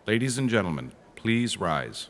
Ladies and gentlemen, please rise.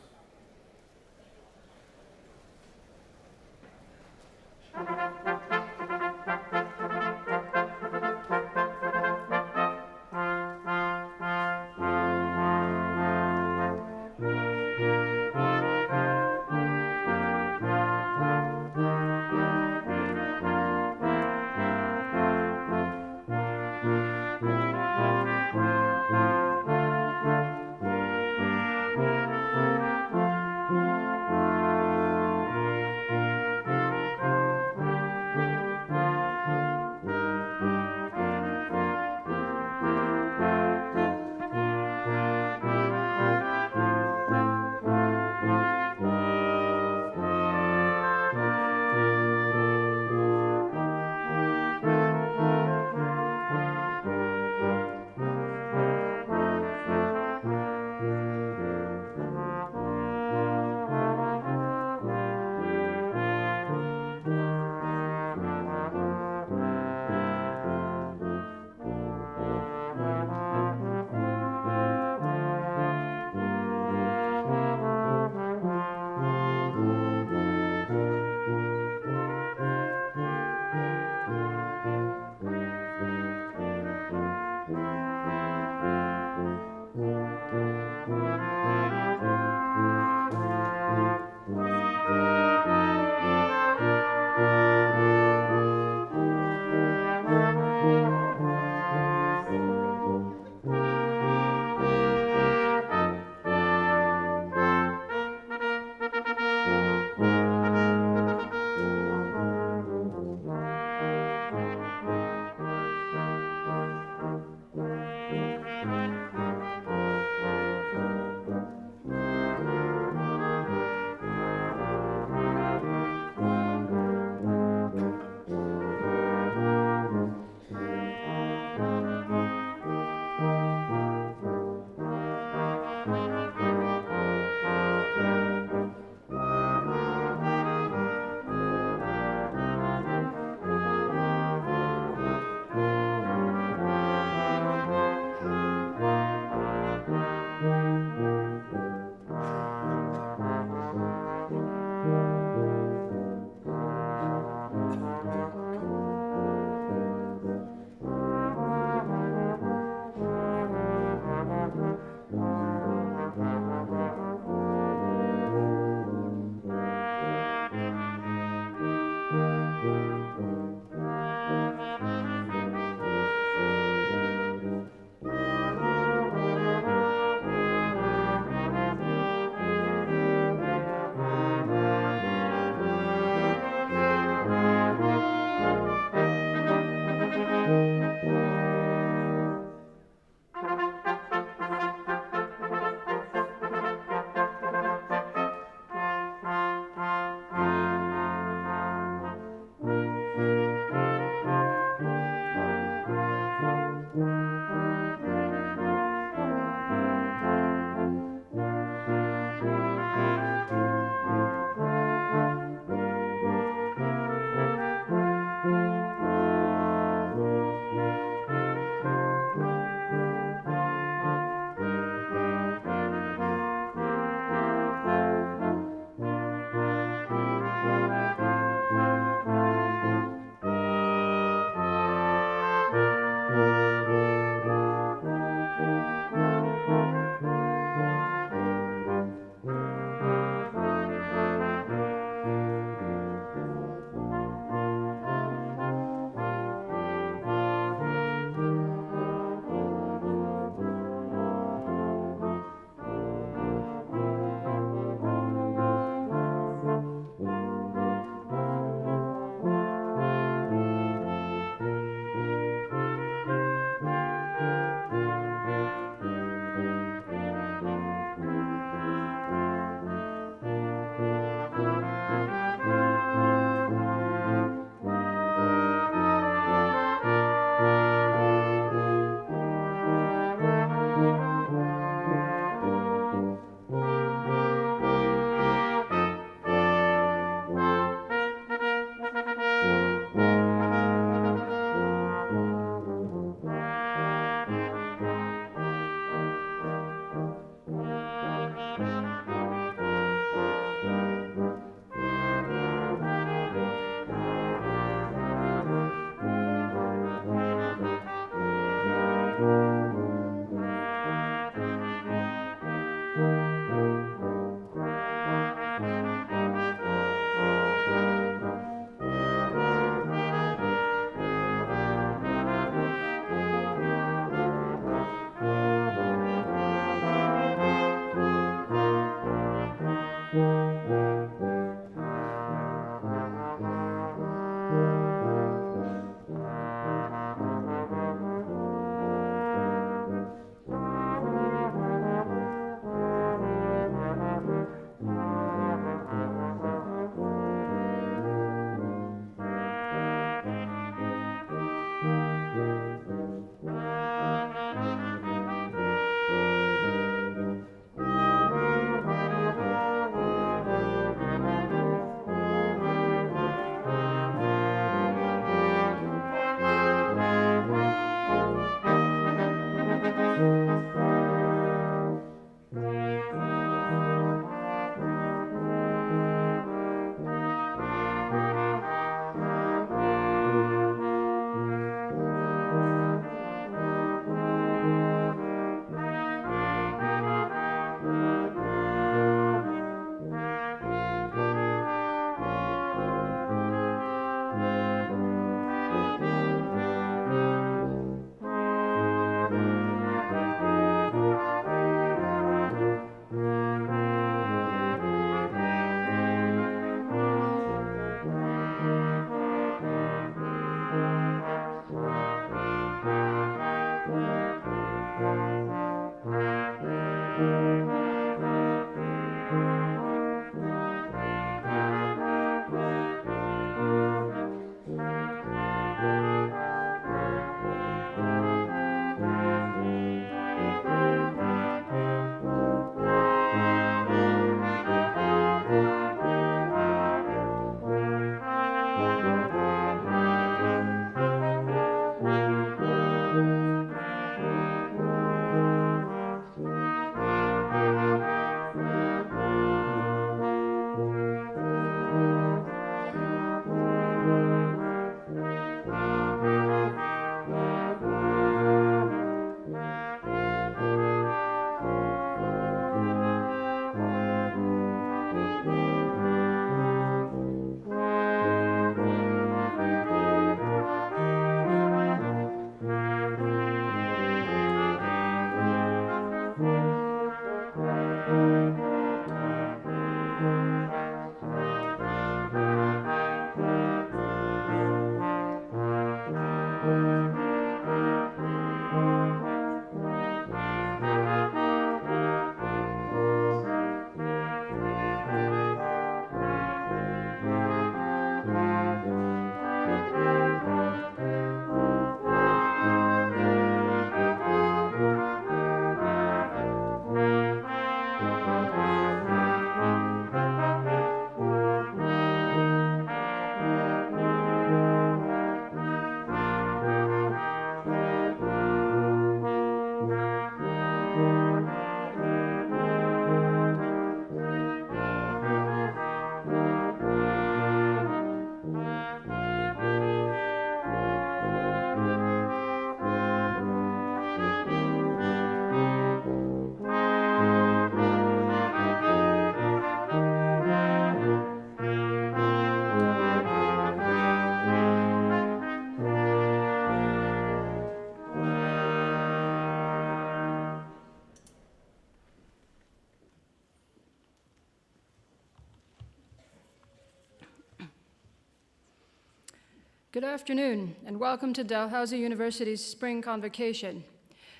Good afternoon, and welcome to Dalhousie University's Spring Convocation.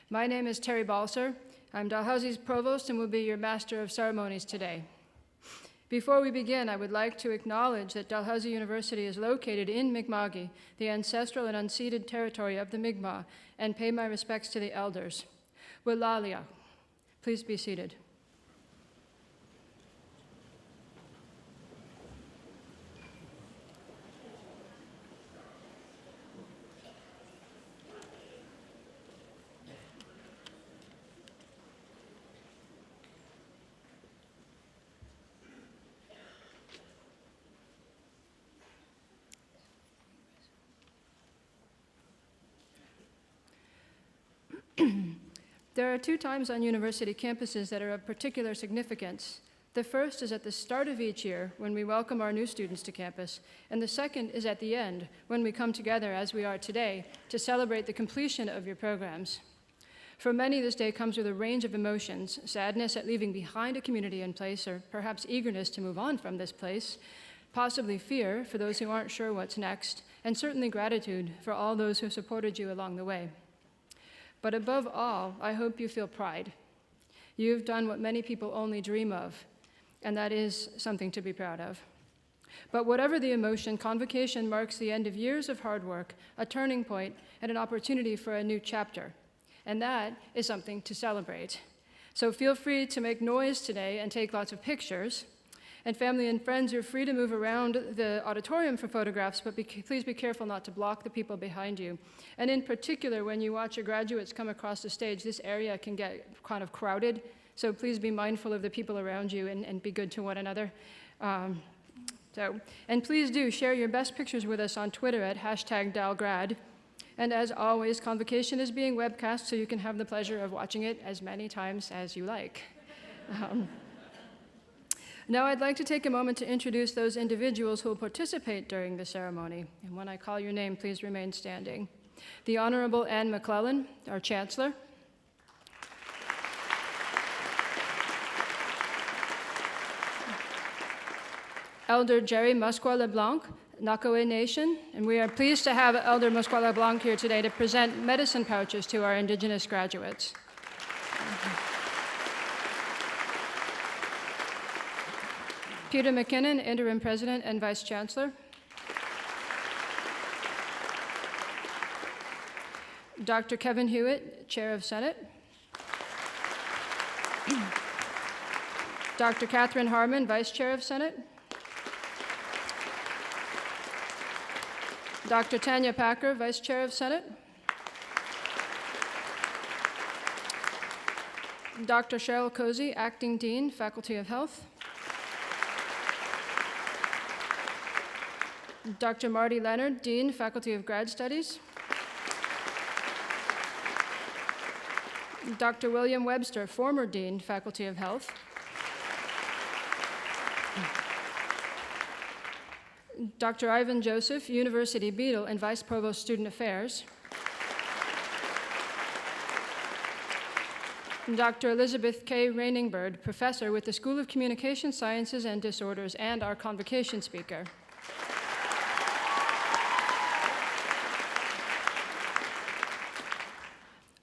My name is Terry Balser. I'm Dalhousie's provost and will be your master of ceremonies today. Before we begin, I would like to acknowledge that Dalhousie University is located in Mi'kma'ki, the ancestral and unceded territory of the Mi'kmaq, and pay my respects to the elders. Wilalia. Please be seated. There are 2 times on university campuses that are of particular significance. The first is at the start of each year when we welcome our new students to campus, and the second is at the end when we come together as we are today to celebrate the completion of your programs. For many, this day comes with a range of emotions: sadness at leaving behind a community and place, or perhaps eagerness to move on from this place, possibly fear for those who aren't sure what's next, and certainly gratitude for all those who supported you along the way. But above all, I hope you feel pride. You've done what many people only dream of, and that is something to be proud of. But whatever the emotion, Convocation marks the end of years of hard work, a turning point, and an opportunity for a new chapter. And that is something to celebrate. So feel free to make noise today and take lots of pictures. And family and friends, you're free to move around the auditorium for photographs, but please be careful not to block the people behind you. And in particular, when you watch your graduates come across the stage, this area can get kind of crowded, so please be mindful of the people around you and be good to one another. And please do share your best pictures with us on Twitter at #DalGrad. And as always, Convocation is being webcast, so you can have the pleasure of watching it as many times as you like. Now I'd like to take a moment to introduce those individuals who will participate during the ceremony. And when I call your name, please remain standing. The Honorable Anne McClellan, our Chancellor. Elder Jerry Musqua-LeBlanc, Nakawe Nation, and we are pleased to have Elder Musqua-LeBlanc here today to present medicine pouches to our Indigenous graduates. Peter Mackinnon, Interim President and Vice-Chancellor. Dr. Kevin Hewitt, Chair of Senate. Dr. Catherine Harmon, Vice Chair of Senate. Dr. Tanya Packer, Vice Chair of Senate. Dr. Cheryl Cozy, Acting Dean, Faculty of Health. Dr. Marty Leonard, Dean, Faculty of Grad Studies. Dr. William Webster, former Dean, Faculty of Health. Dr. Ivan Joseph, University Beadle and Vice Provost Student Affairs. Dr. Elizabeth K. Rainingbird, Professor with the School of Communication Sciences and Disorders and our Convocation speaker.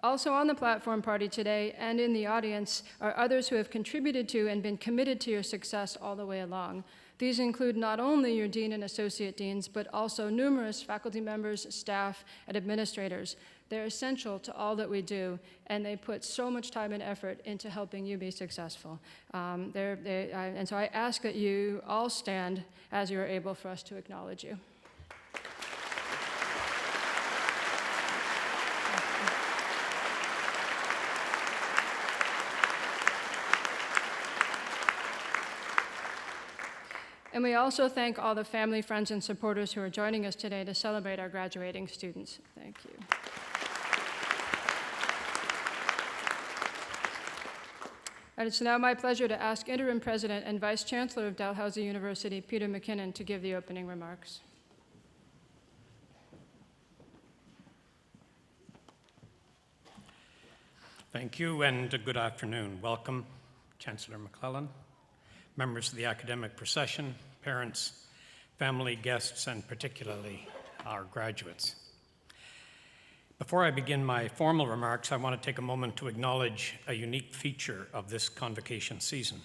Also on the platform party today and in the audience are others who have contributed to and been committed to your success all the way along. These include not only your dean and associate deans, but also numerous faculty members, staff, and administrators. They're essential to all that we do, and they put so much time and effort into helping you be successful. And so I ask that you all stand as you are able for us to acknowledge you. And we also thank all the family, friends, and supporters who are joining us today to celebrate our graduating students. Thank you. And it's now my pleasure to ask Interim President and Vice-Chancellor of Dalhousie University, Peter Mackinnon, to give the opening remarks. Thank you, and good afternoon. Welcome, Chancellor McClellan, members of the academic procession, parents, family, guests, and particularly our graduates. Before I begin my formal remarks, I want to take a moment to acknowledge a unique feature of this convocation season.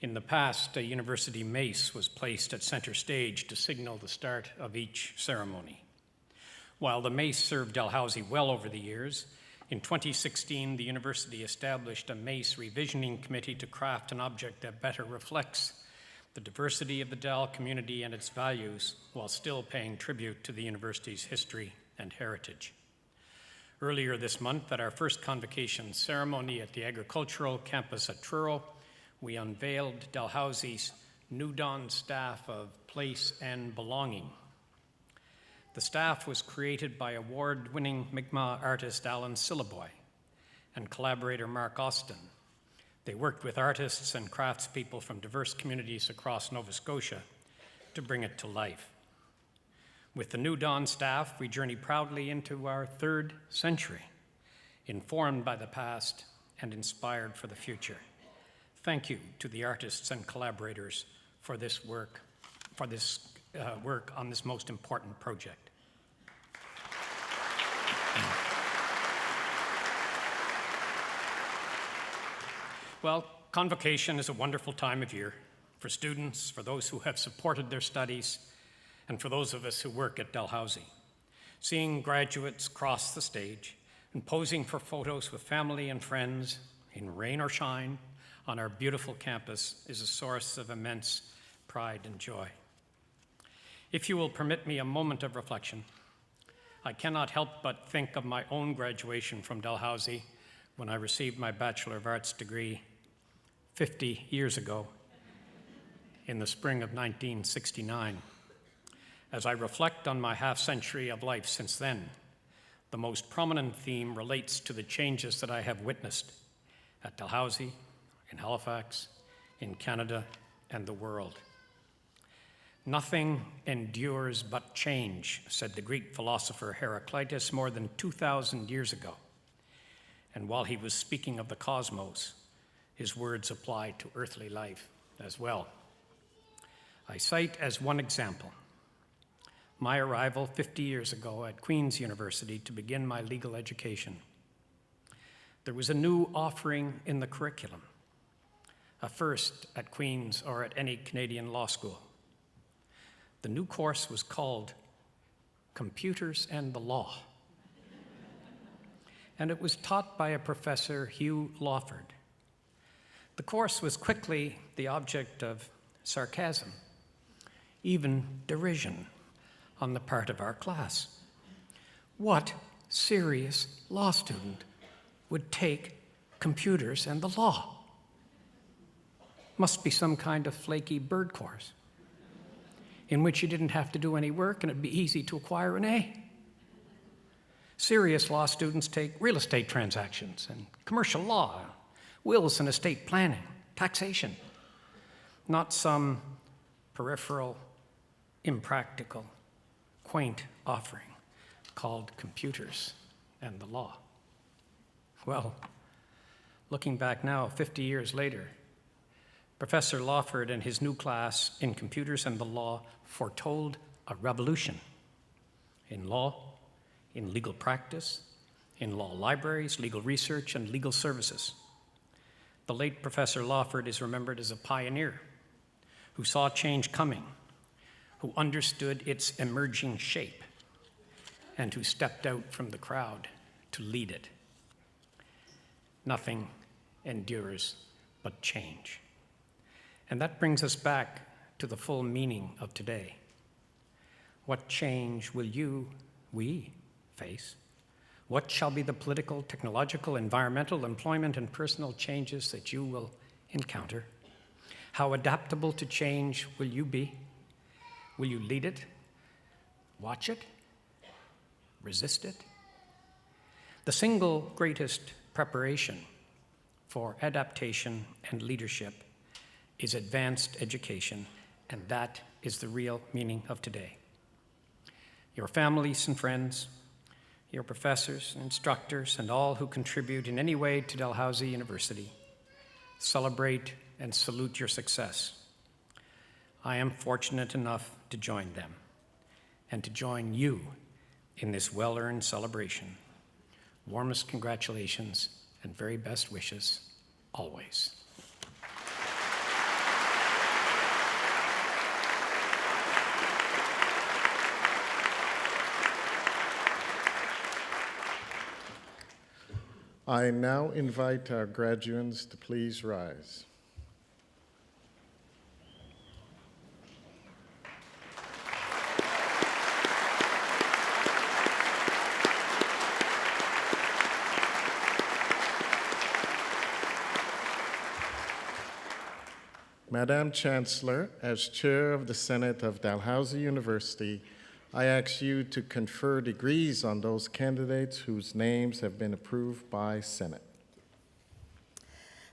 In the past, a university mace was placed at center stage to signal the start of each ceremony. While the mace served Dalhousie well over the years, in 2016, the university established a mace revisioning committee to craft an object that better reflects the diversity of the Dal community and its values, while still paying tribute to the university's history and heritage. Earlier this month, at our first convocation ceremony at the agricultural campus at Truro, we unveiled Dalhousie's New Dawn staff of Place and Belonging. The staff was created by award-winning Mi'kmaq artist Alan Syllaboy and collaborator Mark Austin. They worked with artists and craftspeople from diverse communities across Nova Scotia to bring it to life. With the New Dawn staff, we journey proudly into our third century, informed by the past and inspired for the future. Thank you to the artists and collaborators for this work on this most important project. Well, Convocation is a wonderful time of year for students, for those who have supported their studies, and for those of us who work at Dalhousie. Seeing graduates cross the stage and posing for photos with family and friends in rain or shine on our beautiful campus is a source of immense pride and joy. If you will permit me a moment of reflection, I cannot help but think of my own graduation from Dalhousie when I received my Bachelor of Arts degree 50 years ago in the spring of 1969. As I reflect on my half-century of life since then, the most prominent theme relates to the changes that I have witnessed at Dalhousie, in Halifax, in Canada, and the world. Nothing endures but change, said the Greek philosopher Heraclitus more than 2,000 years ago. And while he was speaking of the cosmos, his words apply to earthly life as well. I cite as one example my arrival 50 years ago at Queen's University to begin my legal education. There was a new offering in the curriculum, a first at Queen's or at any Canadian law school. The new course was called Computers and the Law, and it was taught by a professor, Hugh Lawford. The course was quickly the object of sarcasm, even derision on the part of our class. What serious law student would take computers and the law? Must be some kind of flaky bird course in which you didn't have to do any work and it'd be easy to acquire an A. Serious law students take real estate transactions and commercial law, wills and estate planning, taxation, not some peripheral, impractical, quaint offering called computers and the law. Well, looking back now, 50 years later, Professor Lawford and his new class in Computers and the Law foretold a revolution in law, in legal practice, in law libraries, legal research, and legal services. The late Professor Lawford is remembered as a pioneer who saw change coming, who understood its emerging shape, and who stepped out from the crowd to lead it. Nothing endures but change. And that brings us back to the full meaning of today. What change will we face? What shall be the political, technological, environmental, employment, and personal changes that you will encounter? How adaptable to change will you be? Will you lead it, watch it, resist it? The single greatest preparation for adaptation and leadership is advanced education, and that is the real meaning of today. Your families and friends, your professors, instructors, and all who contribute in any way to Dalhousie University, celebrate and salute your success. I am fortunate enough to join them, and to join you in this well-earned celebration. Warmest congratulations and very best wishes, always. I now invite our graduands to please rise. Madam Chancellor, as Chair of the Senate of Dalhousie University, I ask you to confer degrees on those candidates whose names have been approved by Senate.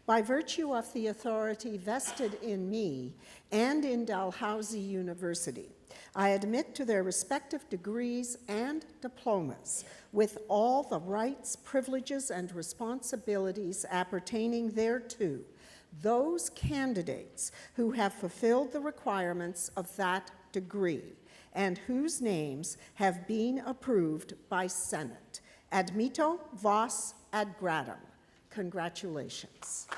By virtue of the authority vested in me and in Dalhousie University, I admit to their respective degrees and diplomas with all the rights, privileges, and responsibilities appertaining thereto, those candidates who have fulfilled the requirements of that degree and whose names have been approved by Senate. Admito vos ad gradum. Congratulations.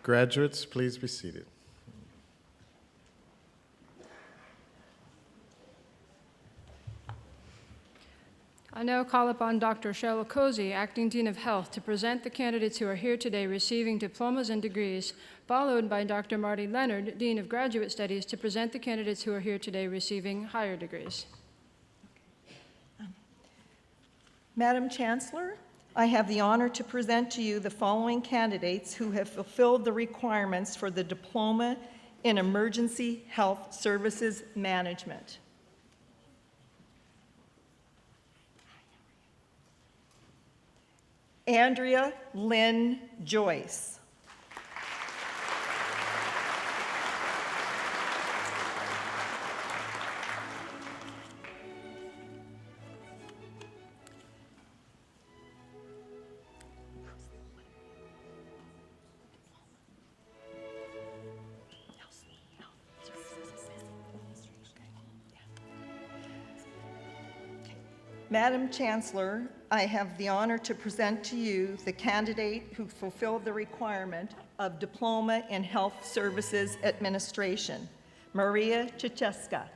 Graduates, please be seated. I now call upon Dr. Cheryl Cozy, Acting Dean of Health, to present the candidates who are here today receiving diplomas and degrees, followed by Dr. Marty Leonard, Dean of Graduate Studies, to present the candidates who are here today receiving higher degrees. Madam Chancellor, I have the honor to present to you the following candidates who have fulfilled the requirements for the Diploma in Emergency Health Services Management. Andrea Lynn Joyce. Madam Chancellor, I have the honor to present to you the candidate who fulfilled the requirement of Diploma in Health Services Administration, Maria Chicheska.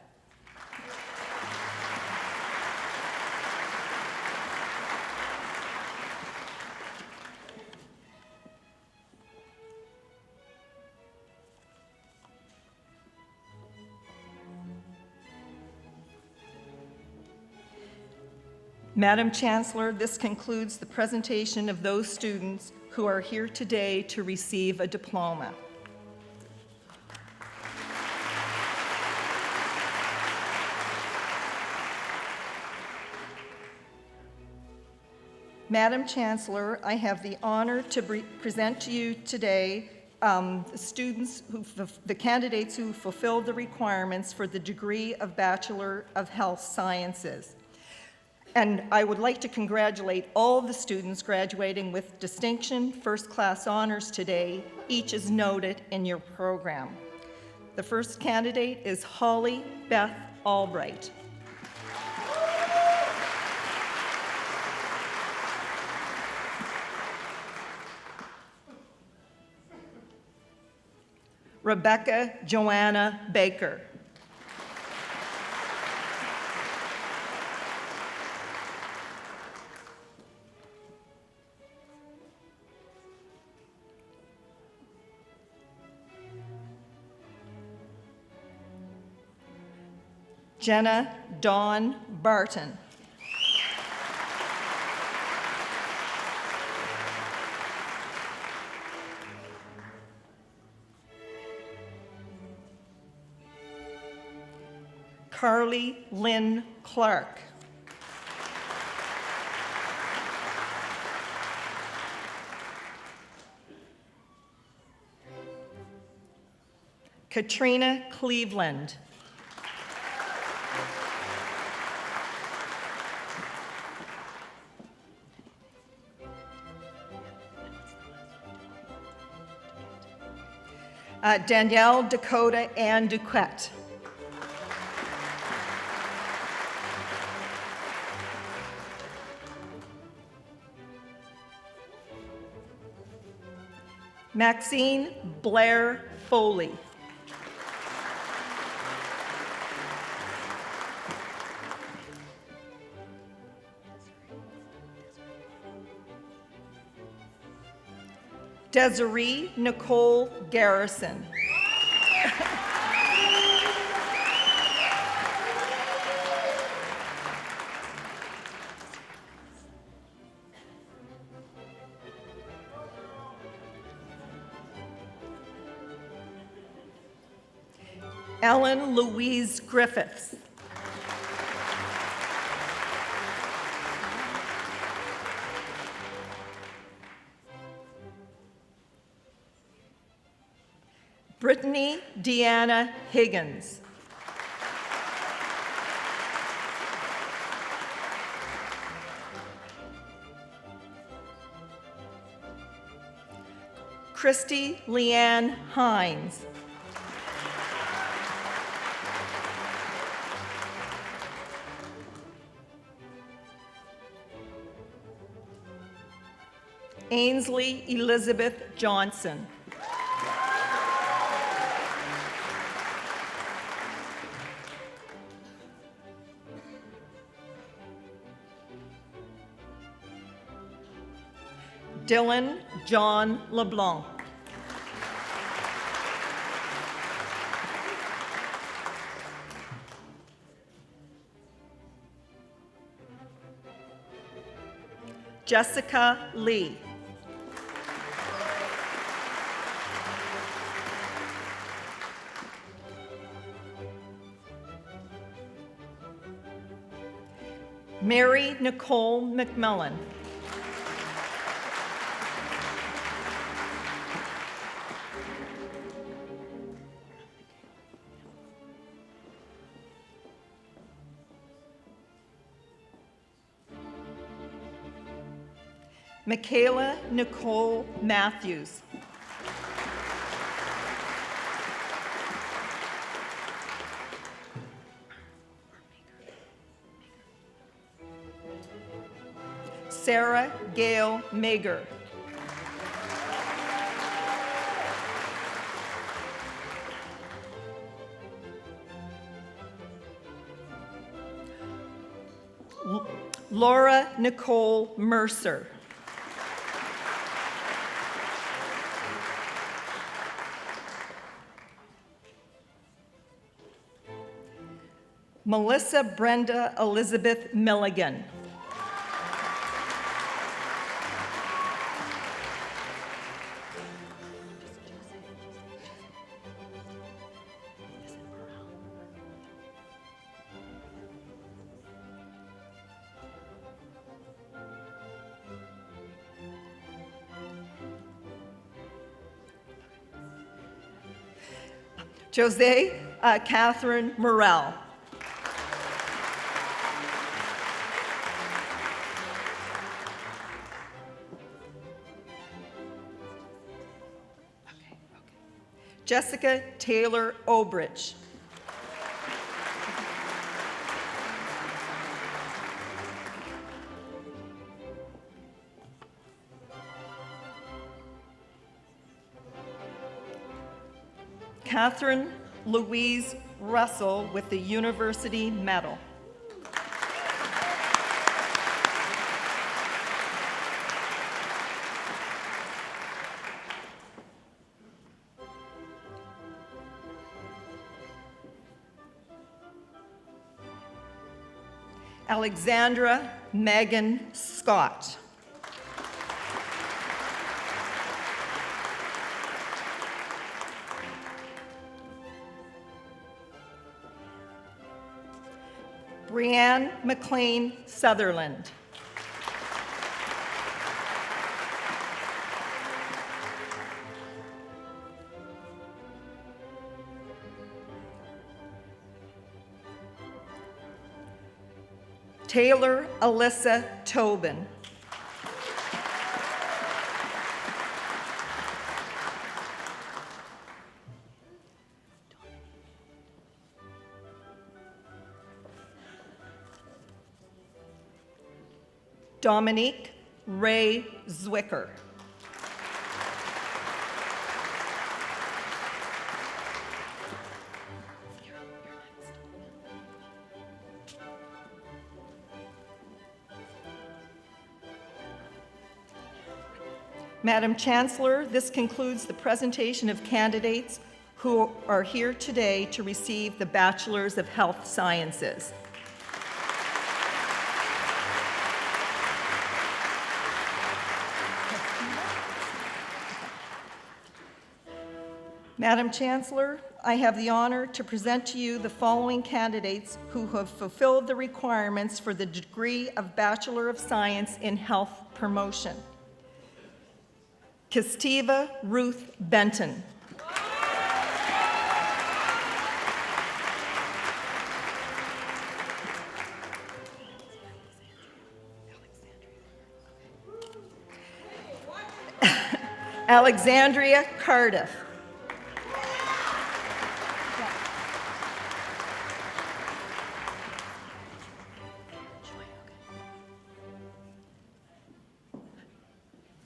Madam Chancellor, this concludes the presentation of those students who are here today to receive a diploma. Madam Chancellor, I have the honor to present to you today the candidates who fulfilled the requirements for the degree of Bachelor of Health Sciences. And I would like to congratulate all the students graduating with distinction, first-class honors today. Each is noted in your program. The first candidate is Holly Beth Albright. Rebecca Joanna Baker. Jenna Dawn Barton. Carly Lynn Clark. Katrina Cleveland. Danielle Dakota Ann Duquette. Maxine Blair Foley. Desiree Nicole Garrison. Ellen Louise Griffiths. Brittany Deanna Higgins. Christy Leanne Hines. Ainsley Elizabeth Johnson. Dylan John LeBlanc. Jessica Lee. Mary Nicole McMillan. Michaela Nicole Matthews. Sarah Gail Mager. Laura Nicole Mercer. Melissa Brenda Elizabeth Milligan. Jose Catherine Morel. Jessica Taylor Obridge. Catherine Louise Russell with the University Medal. Alexandra Megan Scott. Brianne McLean Sutherland. Taylor Alyssa Tobin. Dominique Ray Zwicker. Madam Chancellor, this concludes the presentation of candidates who are here today to receive the Bachelors of Health Sciences. Madam Chancellor, I have the honor to present to you the following candidates who have fulfilled the requirements for the degree of Bachelor of Science in Health Promotion. Kestiva Ruth Benton. Alexandria Cardiff.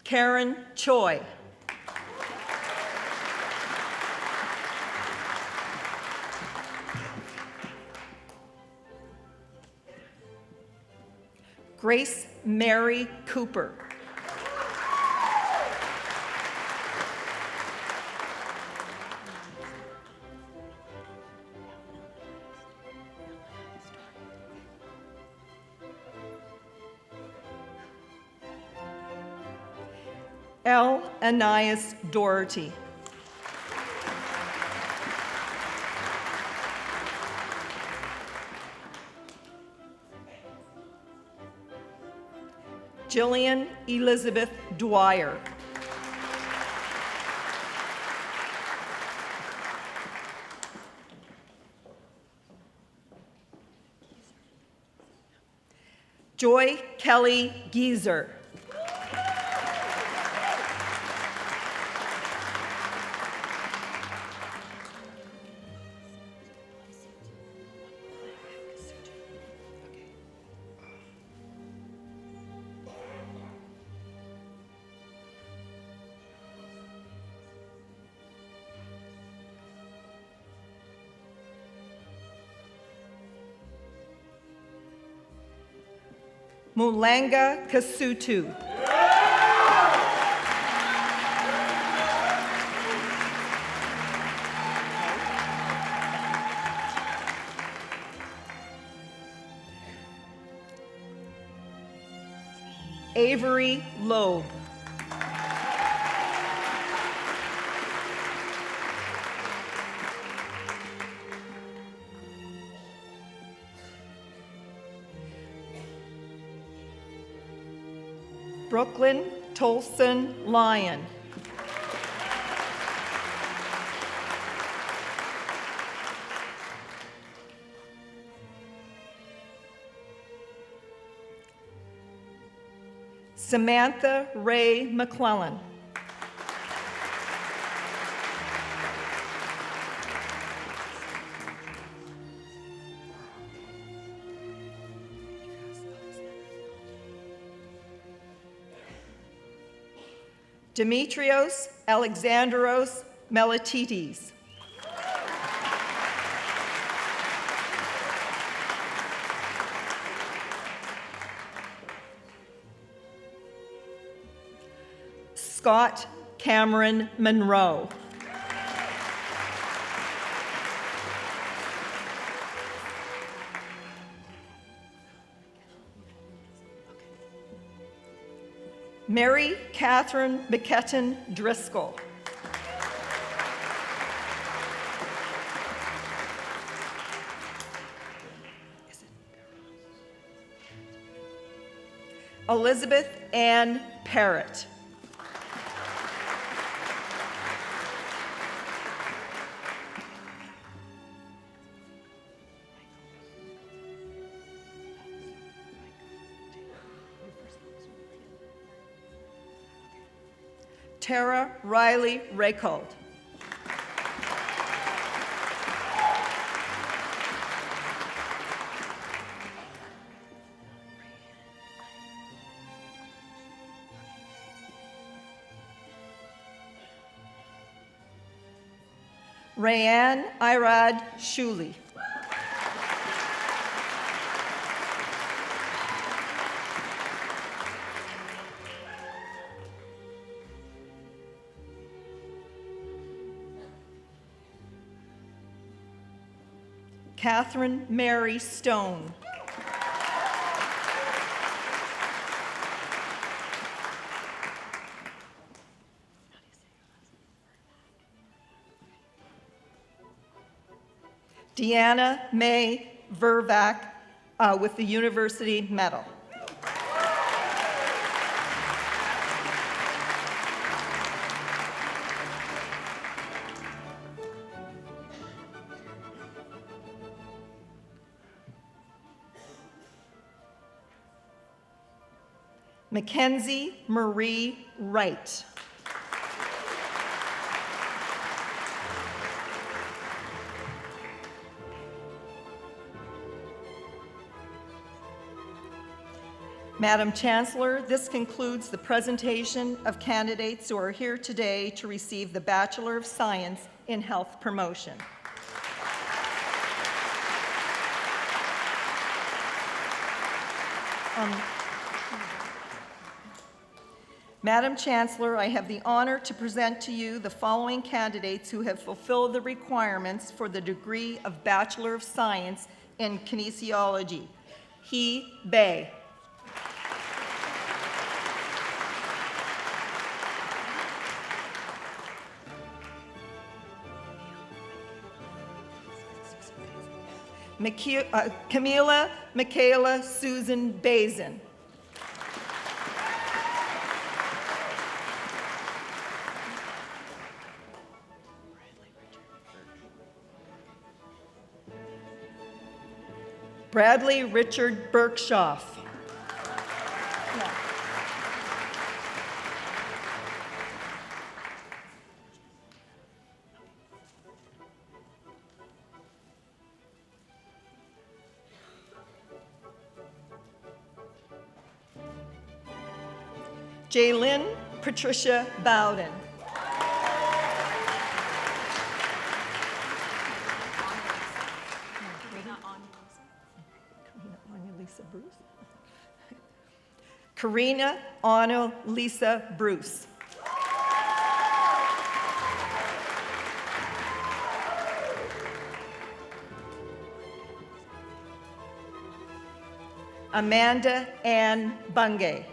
Karen Choi. Grace Mary Cooper. L. Anais Doherty. Jillian Elizabeth Dwyer. Joy Kelly Geezer. Mulanga Kasutu. Avery Loeb. Brooklyn Tolson Lyon. Samantha Ray McClellan. Demetrios Alexandros Melitides. Scott Cameron Monroe. Mary Catherine Mackinnon Driscoll. Elizabeth Ann Parrott. Tara Riley Raycold. Rayanne Irad Shuli. Catherine Mary Stone. Deanna May Vervac with the University Medal. Mackenzie Marie Wright. Madam Chancellor, this concludes the presentation of candidates who are here today to receive the Bachelor of Science in Health Promotion. Madam Chancellor, I have the honor to present to you the following candidates who have fulfilled the requirements for the degree of Bachelor of Science in Kinesiology. He Bay. Camila Michaela Susan Bazin. Bradley Richard Berkshoff. Jaylyn Patricia Bowden. Karina Anna Lisa Bruce. Amanda Ann Bungay.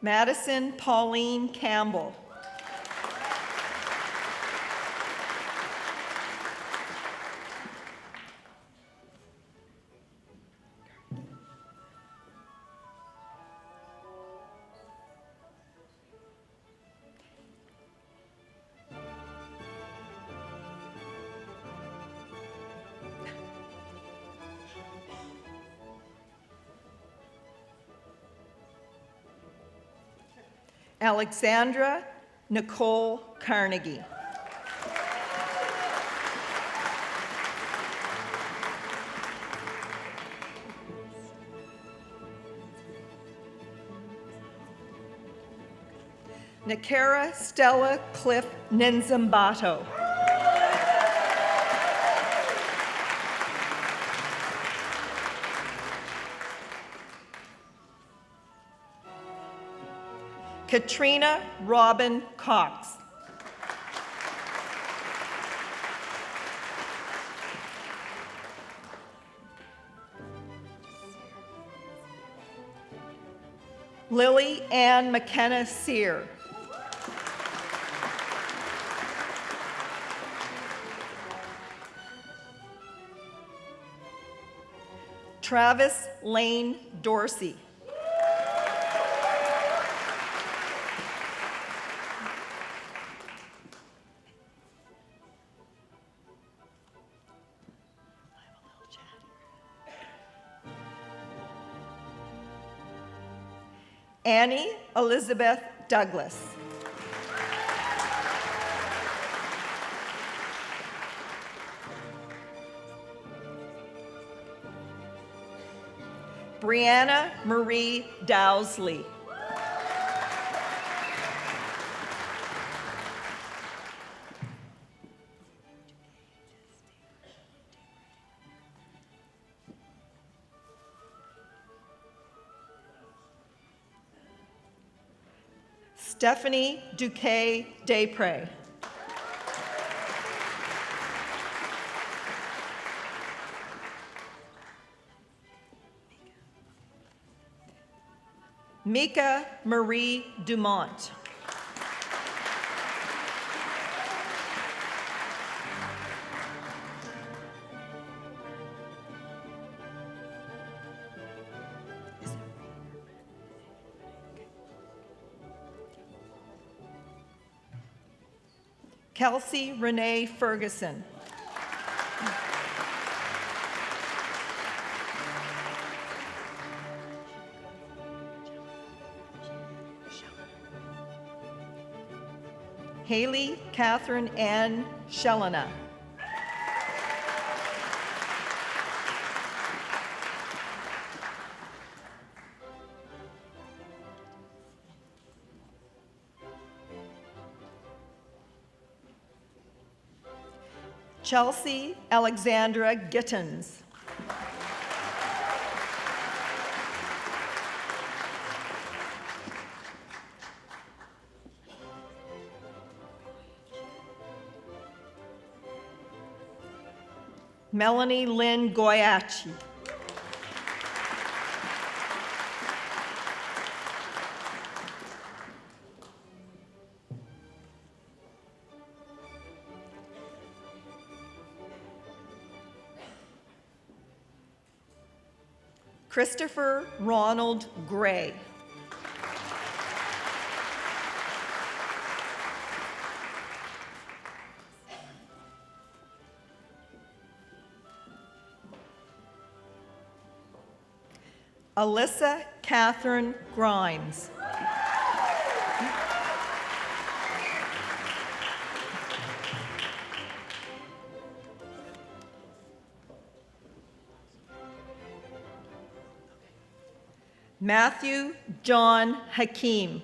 Madison Pauline Campbell. Alexandra Nicole Carnegie. Nakara Stella Cliff Nenzambato. Katrina Robin Cox. Lily Ann McKenna Sear. Travis Lane Dorsey. Annie Elizabeth Douglas. Brianna Marie Dowsley. Stephanie Duque Desprez. Mika Marie Dumont. Kelsey Renee Ferguson. Haley Catherine Ann Shelena. Chelsea Alexandra Gittins. Melanie Lynn Goyachi. Christopher Ronald Gray. Alyssa Catherine Grimes. Matthew John Hakeem.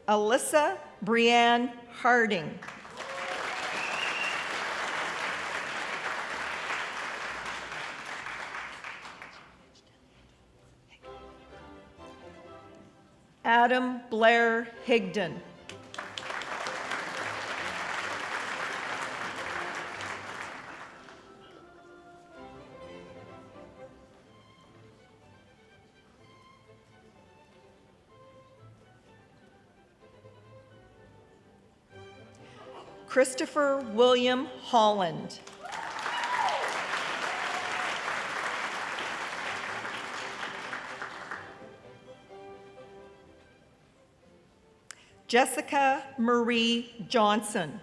Alyssa Brianne Harding. Adam Blair Higdon. Christopher William Holland. Jessica Marie Johnson.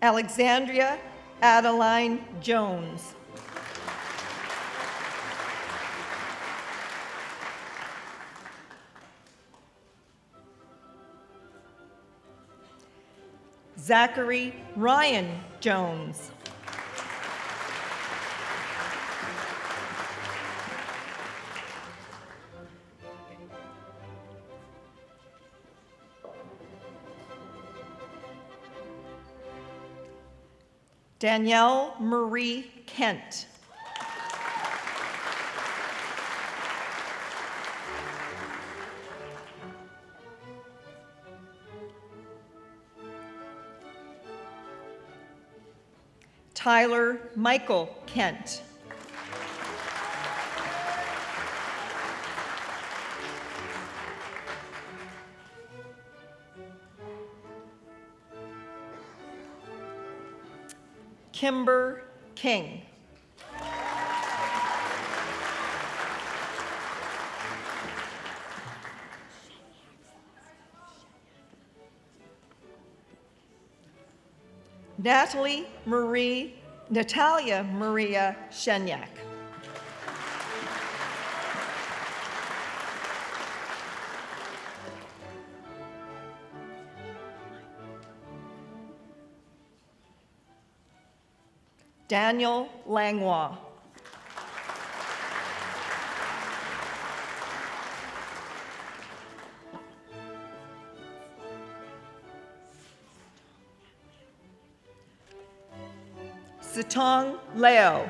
Alexandria Adeline Jones. Zachary Ryan Jones. Danielle Marie Kent. Tyler Michael Kent. Kimber King. Natalia Maria Shenyak. Daniel Langlois. Sitong Leo.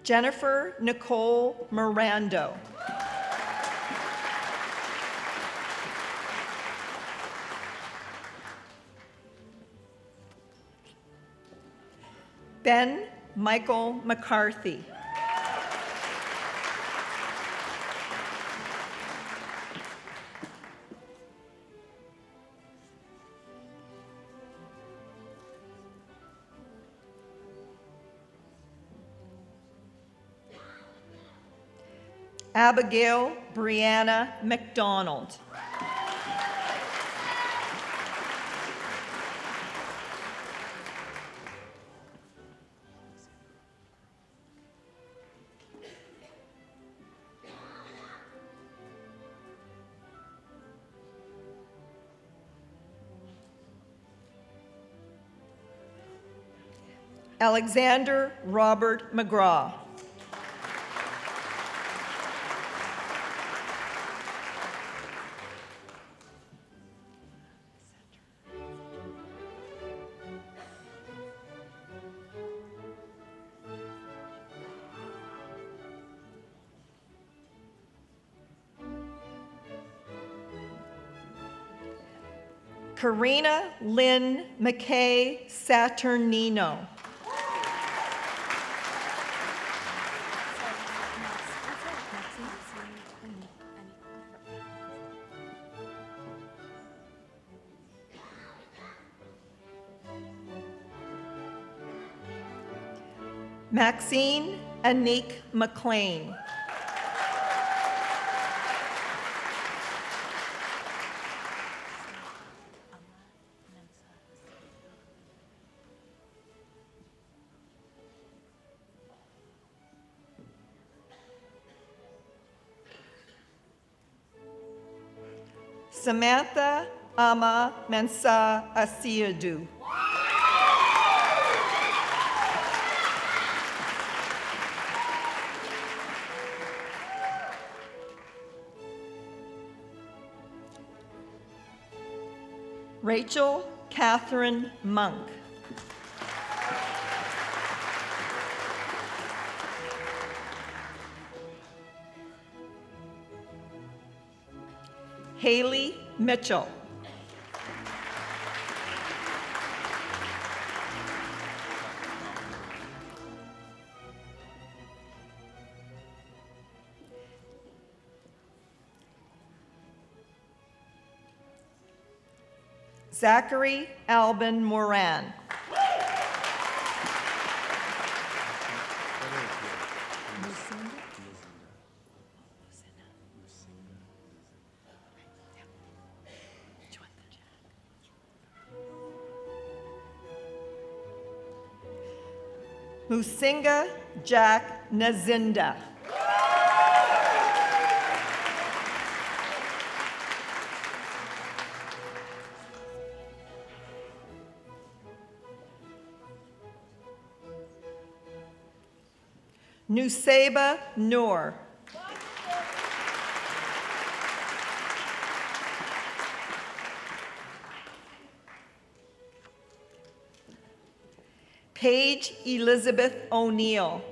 Jennifer Nicole Mirando. Ben Michael McCarthy. Abigail Brianna McDonald. Alexander Robert McGraw. Karina Lynn McKay Saturnino. Maxine Anik McLean. Samantha Ama Mensa Asiadu. Rachel Catherine Monk. Haley Mitchell. Zachary Albin Moran. Musinga Jack Nazinda. Nuseba Noor. Paige Elizabeth O'Neill.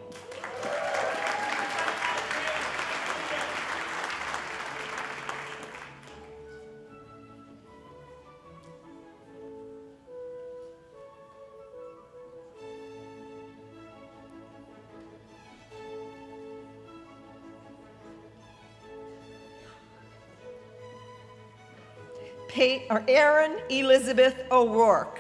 Erin Elizabeth O'Rourke.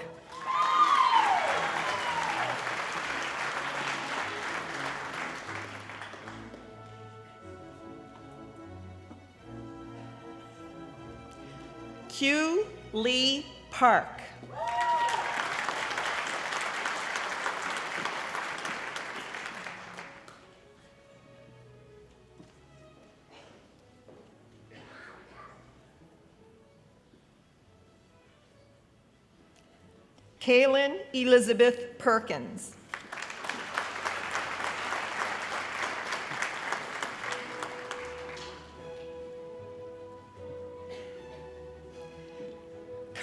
Hugh Lee Park. Kaylin Elizabeth Perkins.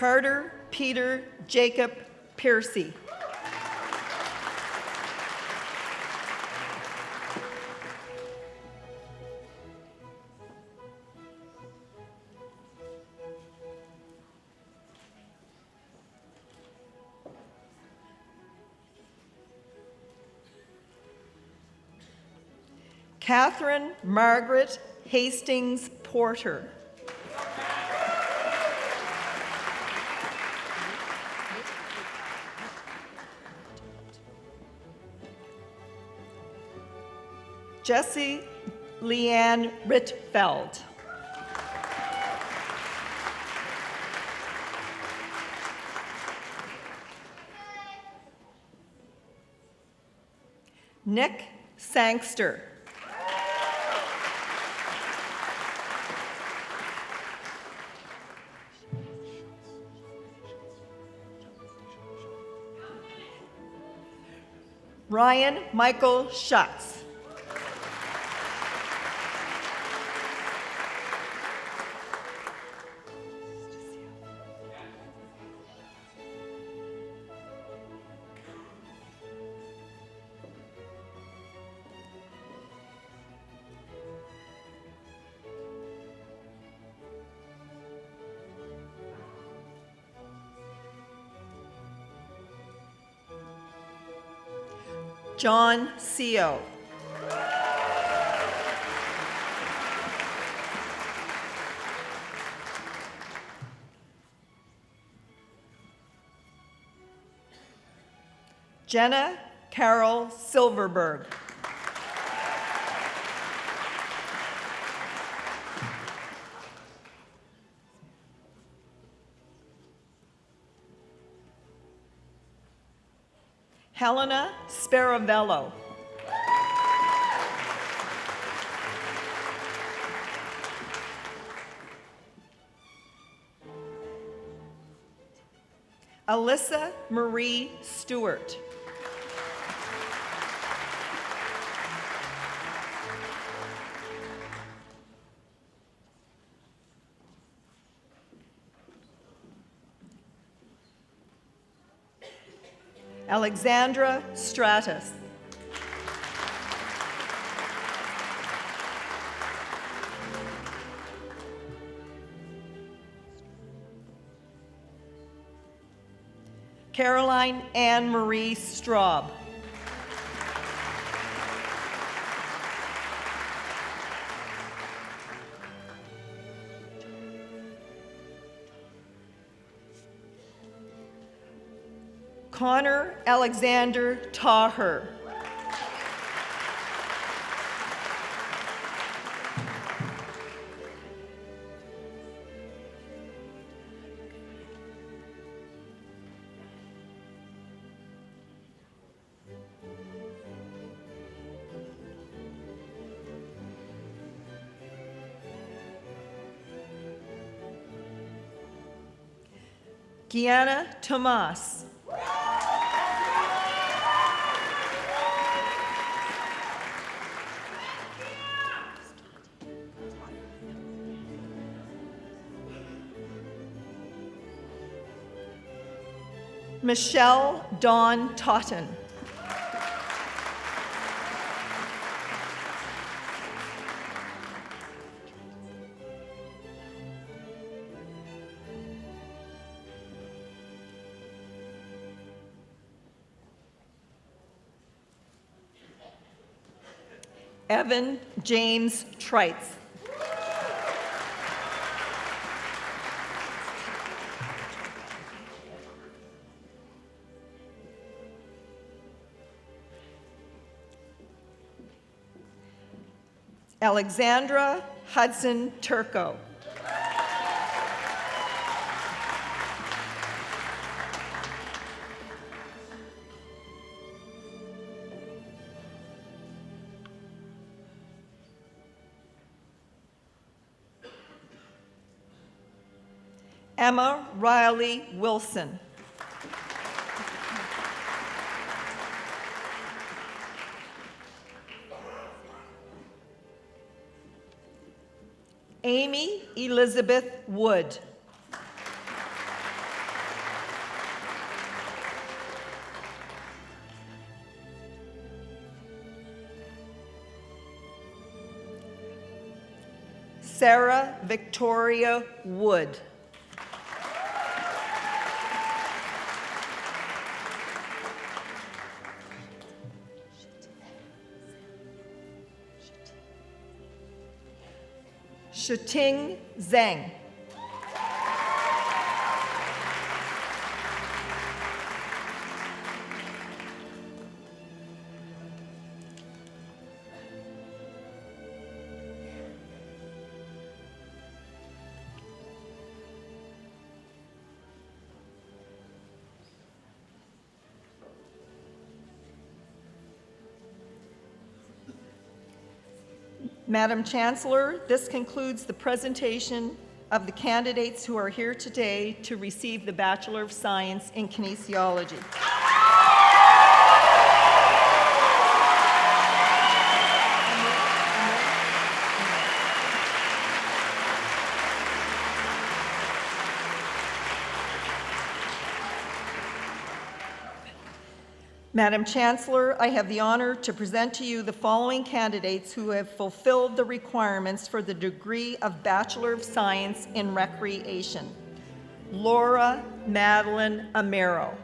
Carter Peter Jacob Piercy. Catherine Margaret Hastings Porter. Jessie Leanne Rittfeld. Nick Sangster. Ryan Michael Schutz. John Seo. Jenna Carol Silverberg. Helena Sparavello. Alyssa Marie Stewart. Alexandra Stratus. Caroline Anne Marie Straub. Connor Alexander Taher. Gianna Tomas. Michelle Dawn Totten. Evan James Trites. Alexandra Hudson Turco. Emma Riley Wilson. Amy Elizabeth Wood. Sarah Victoria Wood. Shiting Zhang. Madam Chancellor, this concludes the presentation of the candidates who are here today to receive the Bachelor of Science in Kinesiology. Madam Chancellor, I have the honor to present to you the following candidates who have fulfilled the requirements for the degree of Bachelor of Science in Recreation. Laura Madeline Amero.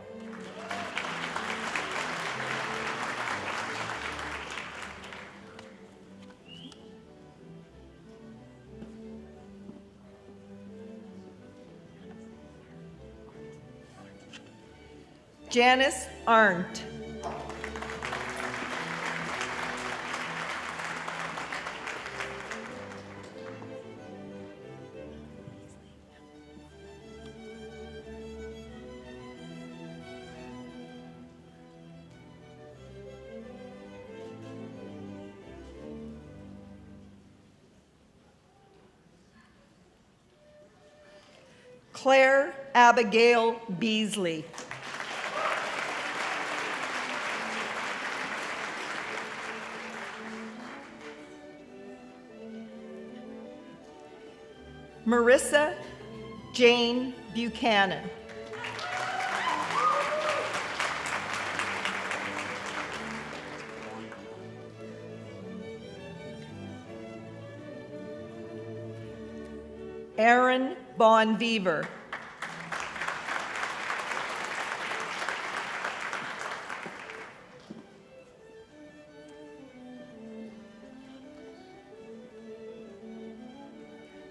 Janice Arndt. Claire Abigail Beasley. Marissa Jane Buchanan. Aaron Bonviver.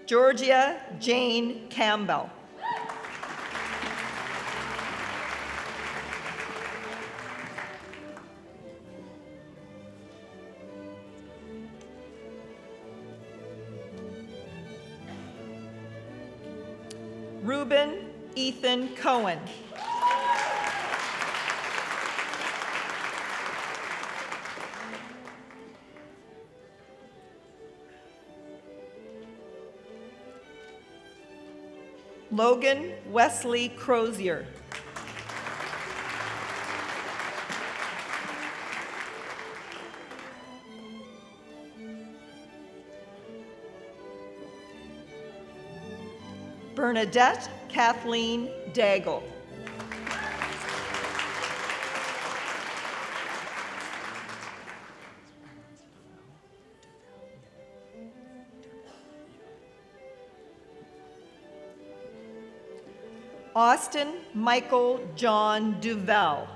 Georgia Jane Campbell. Reuben Ethan Cohen. Logan Wesley Crozier. Bernadette Kathleen Daigle. Austin Michael John Duval.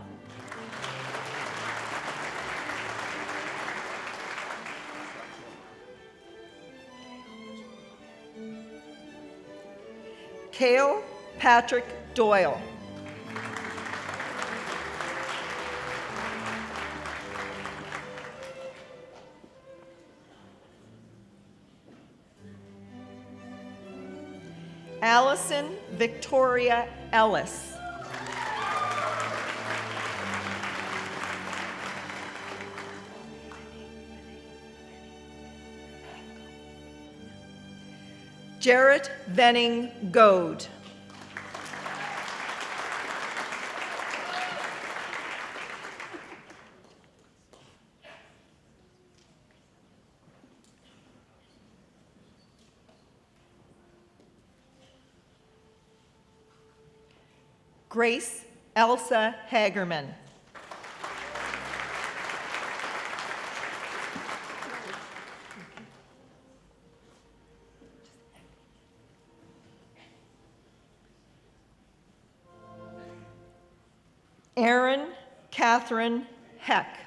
Cale Patrick Doyle. Allison Victoria Ellis. Jarrett Venning Goad. Grace Elsa Hagerman. Erin Catherine Heck.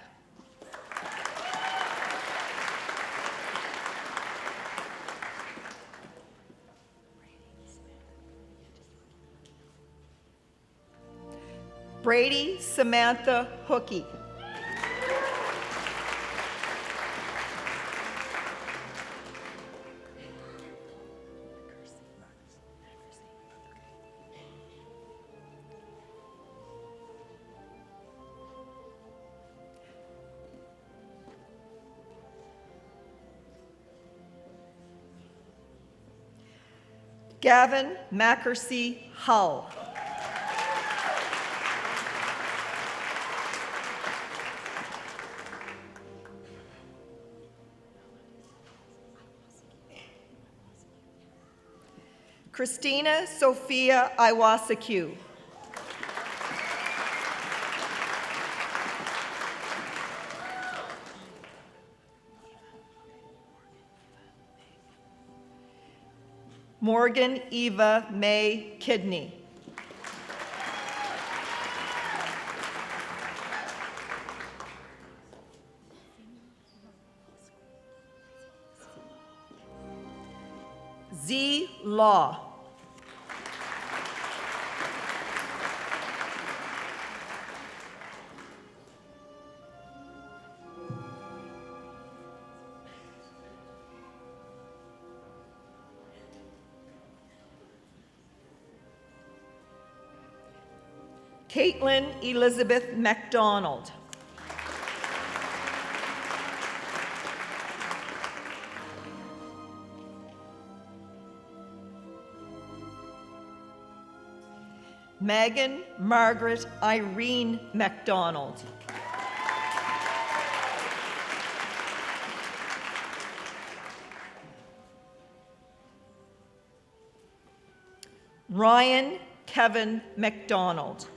Brady Samantha Hookey. Gavin Mackersey Hull. Christina Sophia Iwasaku. Morgan Eva May Kidney. Z. Law. Caitlin Elizabeth MacDonald. Megan Margaret Irene MacDonald. Ryan Kevin MacDonald.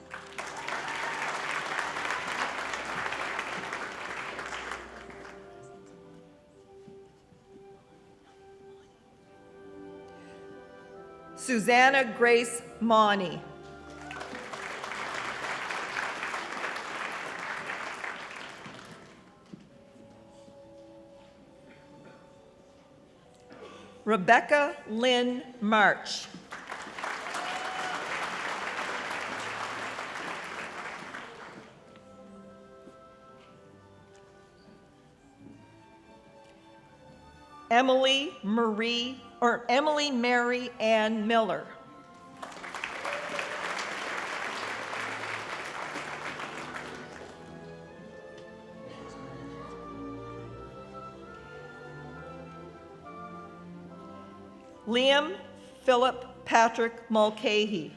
Susanna Grace Money. Rebecca Lynn March. Emily Mary Ann Miller. Liam Philip Patrick Mulcahy.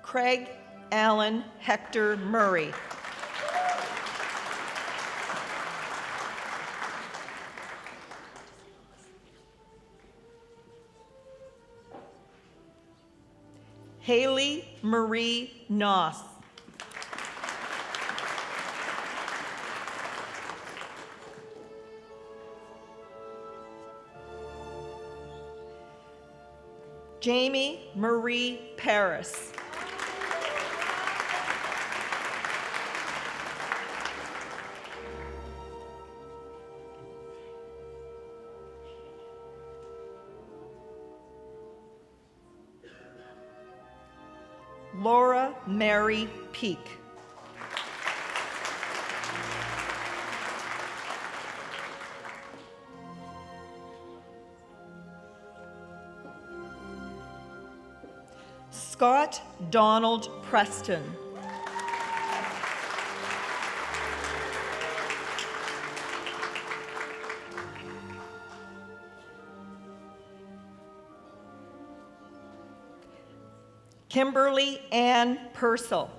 Craig Allen Hector Murray. Haley Marie Noss. Jamie Marie Paris. Laura Mary Peak. Scott Donald Preston. Kimberly Ann Purcell.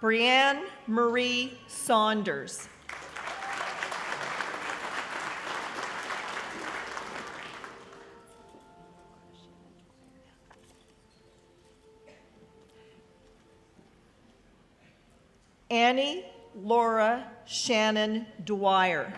Brianne Marie Saunders. Annie Laura Shannon Dwyer.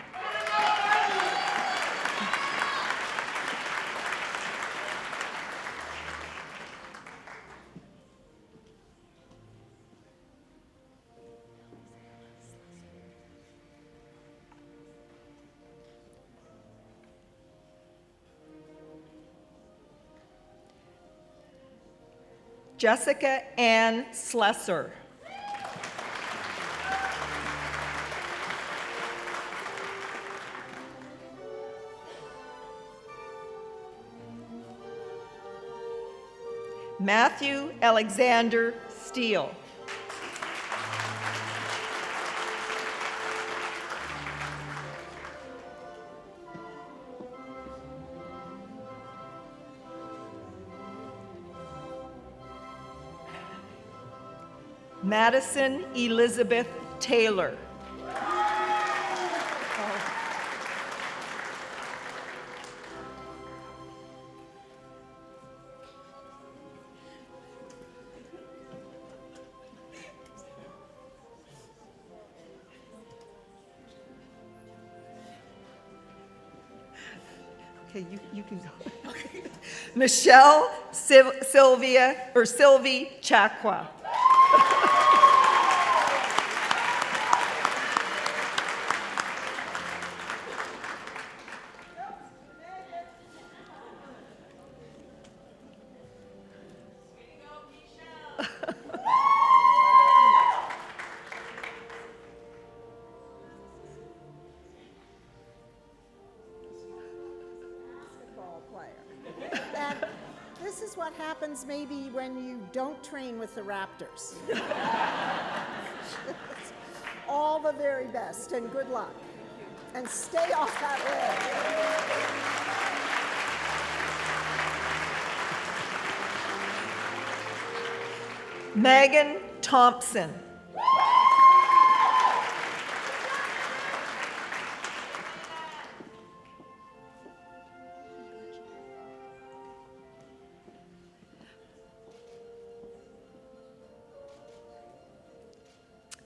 Jessica Ann Slesser. Matthew Alexander Steele. Madison Elizabeth Taylor. Okay, you can go. Michelle Sylvie Chakwa. And this is what happens maybe when you don't train with the Raptors. All the very best and good luck. And stay off that ledge. Megan Thompson.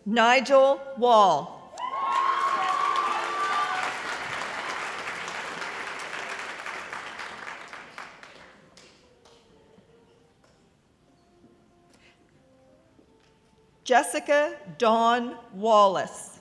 Nigel Wall. Jessica Dawn Wallace.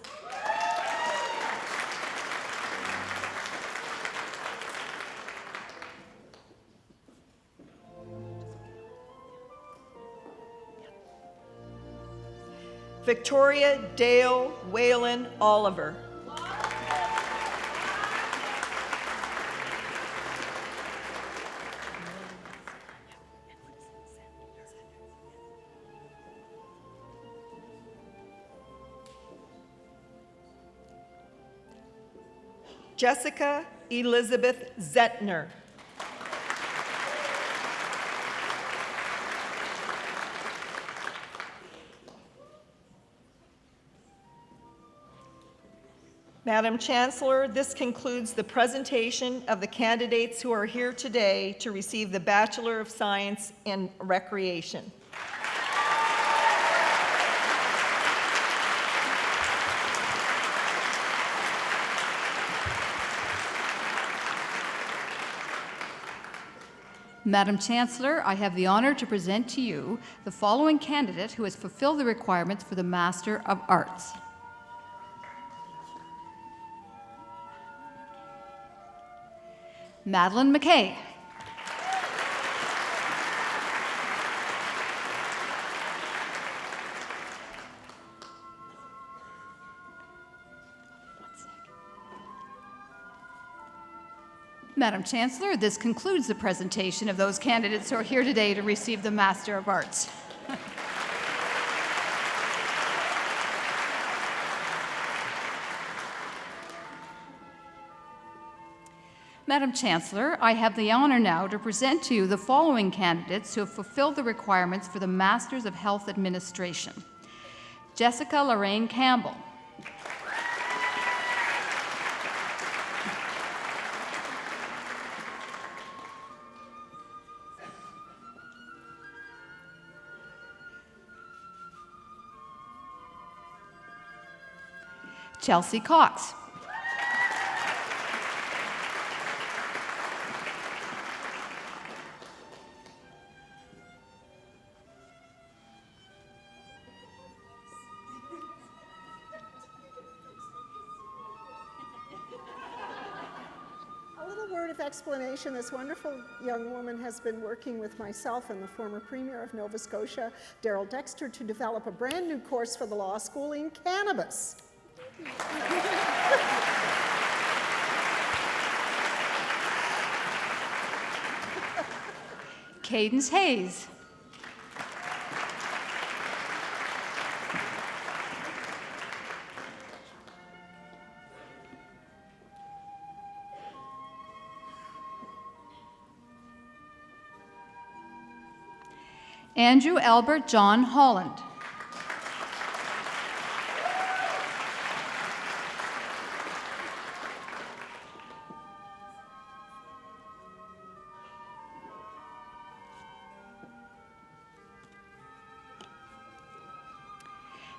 Victoria Dale Whalen Oliver. Jessica Elizabeth Zettner. Madam Chancellor, this concludes the presentation of the candidates who are here today to receive the Bachelor of Science in Recreation. Madam Chancellor, I have the honor to present to you the following candidate who has fulfilled the requirements for the Master of Arts. Madeline McKay. Madam Chancellor, this concludes the presentation of those candidates who are here today to receive the Master of Arts. Madam Chancellor, I have the honor now to present to you the following candidates who have fulfilled the requirements for the Masters of Health Administration. Jessica Lorraine Campbell. Chelsea Cox. A little word of explanation. This wonderful young woman has been working with myself and the former Premier of Nova Scotia, Darrell Dexter, to develop a brand new course for the law school in cannabis. Cadence Hayes. Andrew Albert John Holland.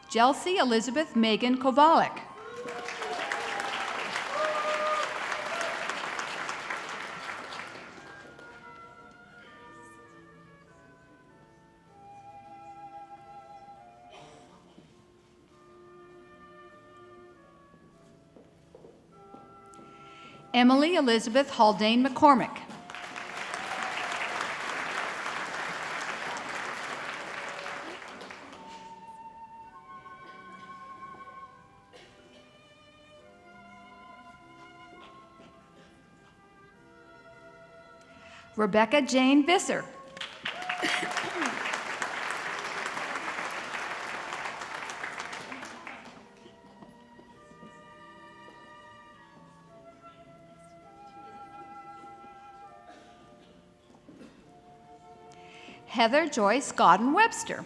Chelsea Elizabeth Megan Kovalik. Emily Elizabeth Haldane McCormick. Rebecca Jane Visser. Heather Joyce Godden Webster.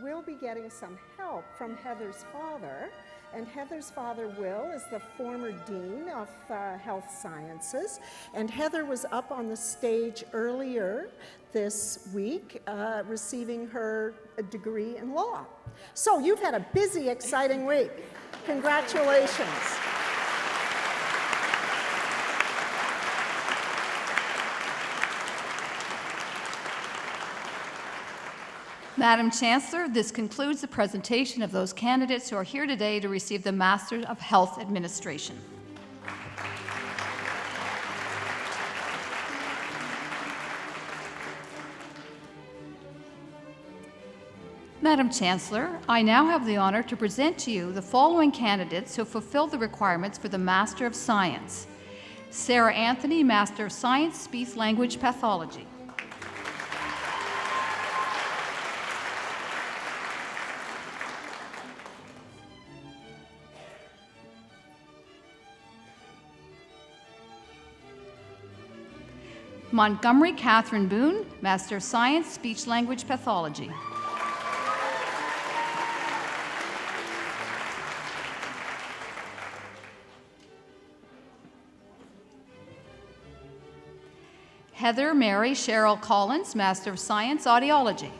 We'll be getting some help from Heather's father, and Heather's father, Will, is the former Dean of Health Sciences, and Heather was up on the stage earlier this week receiving her degree in law. So you've had a busy, exciting week. Congratulations. Madam Chancellor, this concludes the presentation of those candidates who are here today to receive the Master of Health Administration. Madam Chancellor, I now have the honor to present to you the following candidates who fulfill the requirements for the Master of Science. Sarah Anthony, Master of Science, Speech Language Pathology. Montgomery Catherine Boone, Master of Science, Speech Language Pathology. Heather Mary Cheryl Collins, Master of Science, Audiology.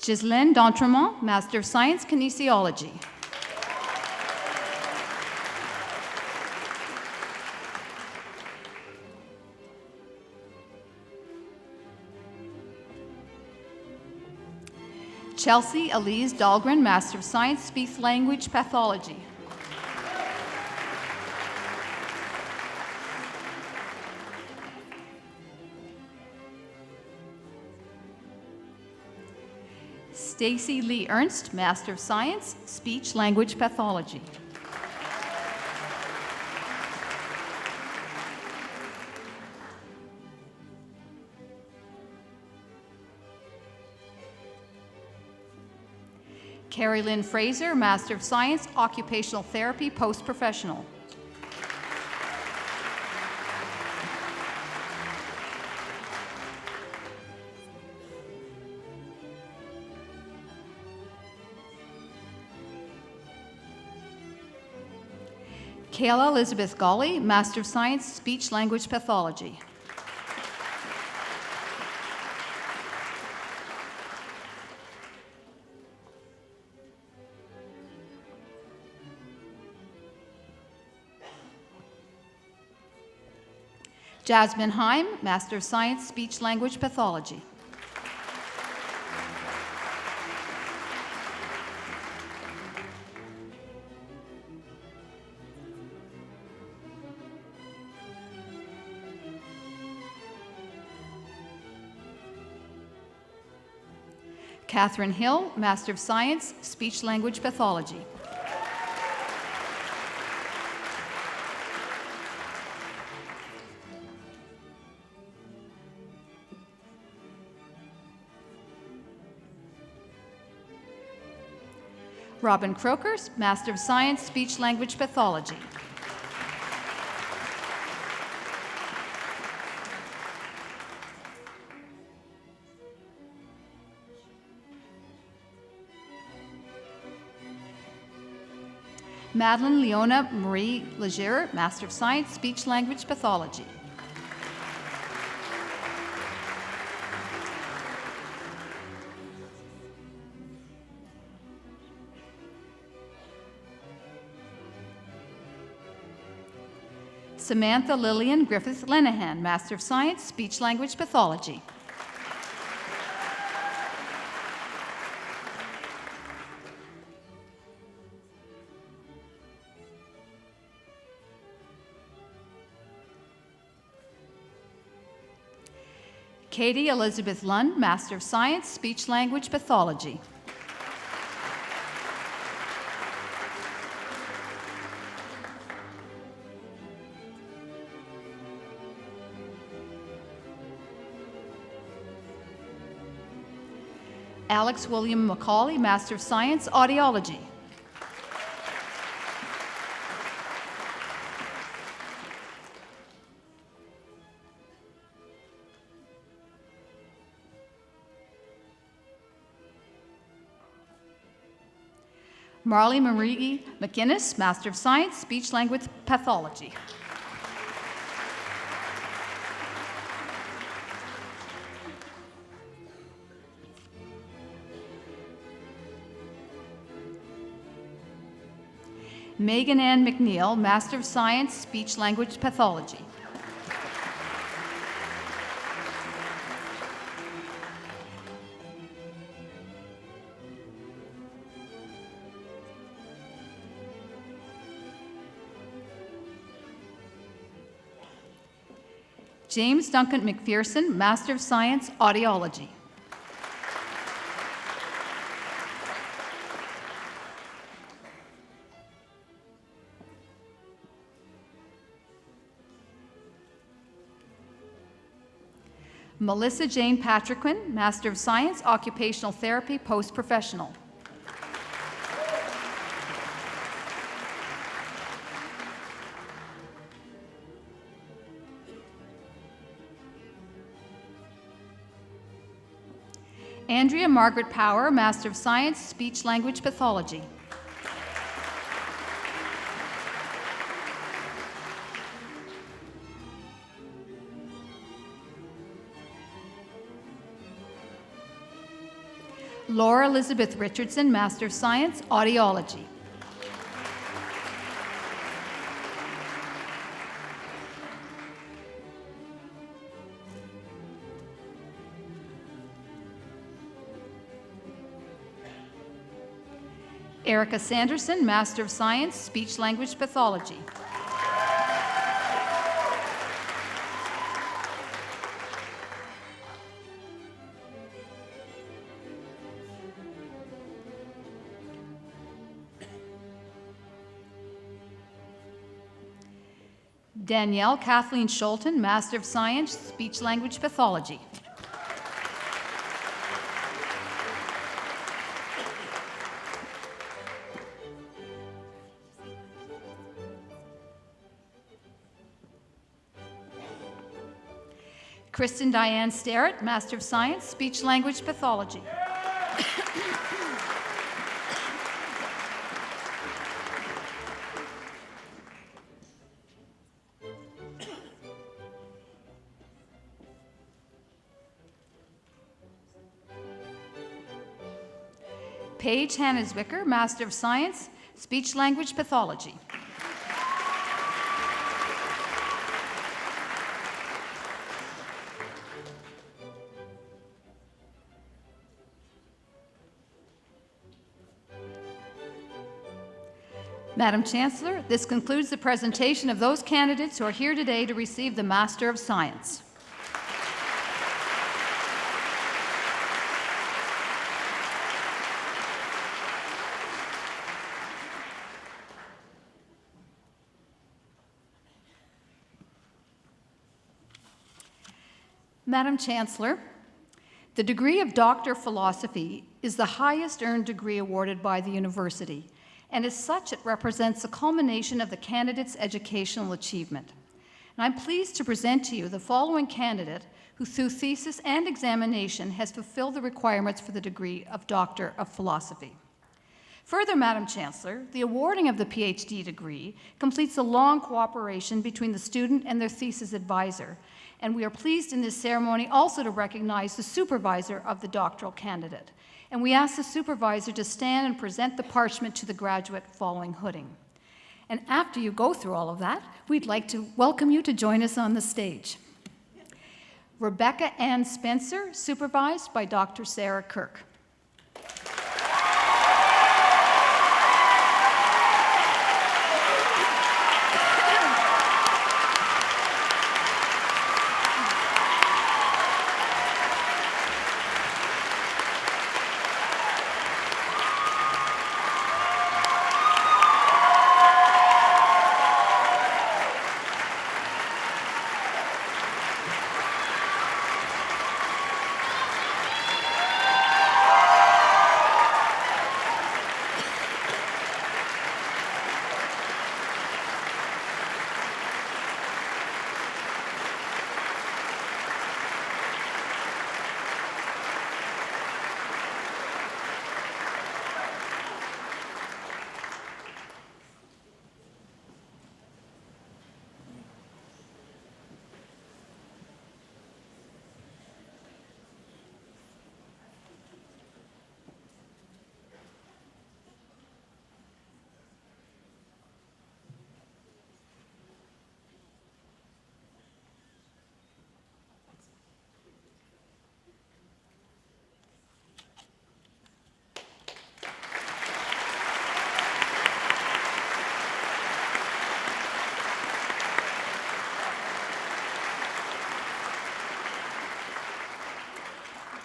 Ghislaine D'Entremont, Master of Science, Kinesiology. Chelsea Elise Dahlgren, Master of Science, Speech Language Pathology. Stacy Lee Ernst, Master of Science, Speech Language Pathology. Carrie Lynn Fraser, Master of Science, Occupational Therapy, Post-Professional. Kayla Elizabeth Golly, Master of Science, Speech Language Pathology. Jasmine Heim, Master of Science, Speech Language Pathology. Catherine Hill, Master of Science, Speech Language Pathology. Robin Crokers, Master of Science, Speech Language Pathology. Madeline Leona Marie Leger, Master of Science, Speech Language Pathology. Samantha Lillian Griffith Lenehan, Master of Science, Speech Language Pathology. Katie Elizabeth Lund, Master of Science, Speech Language Pathology. Alex William McCauley, Master of Science, Audiology. Marley Marie McInnes, Master of Science, Speech Language Pathology. Megan Ann McNeil, Master of Science, Speech Language Pathology. James Duncan McPherson, Master of Science, Audiology. Melissa Jane Patriquin, Master of Science, Occupational Therapy, Post-Professional. Andrea Margaret Power, Master of Science, Speech Language Pathology. Laura Elizabeth Richardson, Master of Science, Audiology. Erica Sanderson, Master of Science, Speech Language Pathology. Danielle Kathleen Scholten, Master of Science, Speech Language Pathology. Kristen Diane Starrett, Master of Science, Speech Language Pathology. Paige Hanneswicker, Master of Science, Speech Language Pathology. Madam Chancellor, this concludes the presentation of those candidates who are here today to receive the Master of Science. Madam Chancellor, the degree of Doctor of Philosophy is the highest earned degree awarded by the university, and as such, it represents a culmination of the candidate's educational achievement. And I'm pleased to present to you the following candidate who, through thesis and examination, has fulfilled the requirements for the degree of Doctor of Philosophy. Further, Madam Chancellor, the awarding of the PhD degree completes a long cooperation between the student and their thesis advisor, and we are pleased in this ceremony also to recognize the supervisor of the doctoral candidate. And we ask the supervisor to stand and present the parchment to the graduate following hooding. And after you go through all of that, we'd like to welcome you to join us on the stage. Rebecca Ann Spencer, supervised by Dr. Sarah Kirk.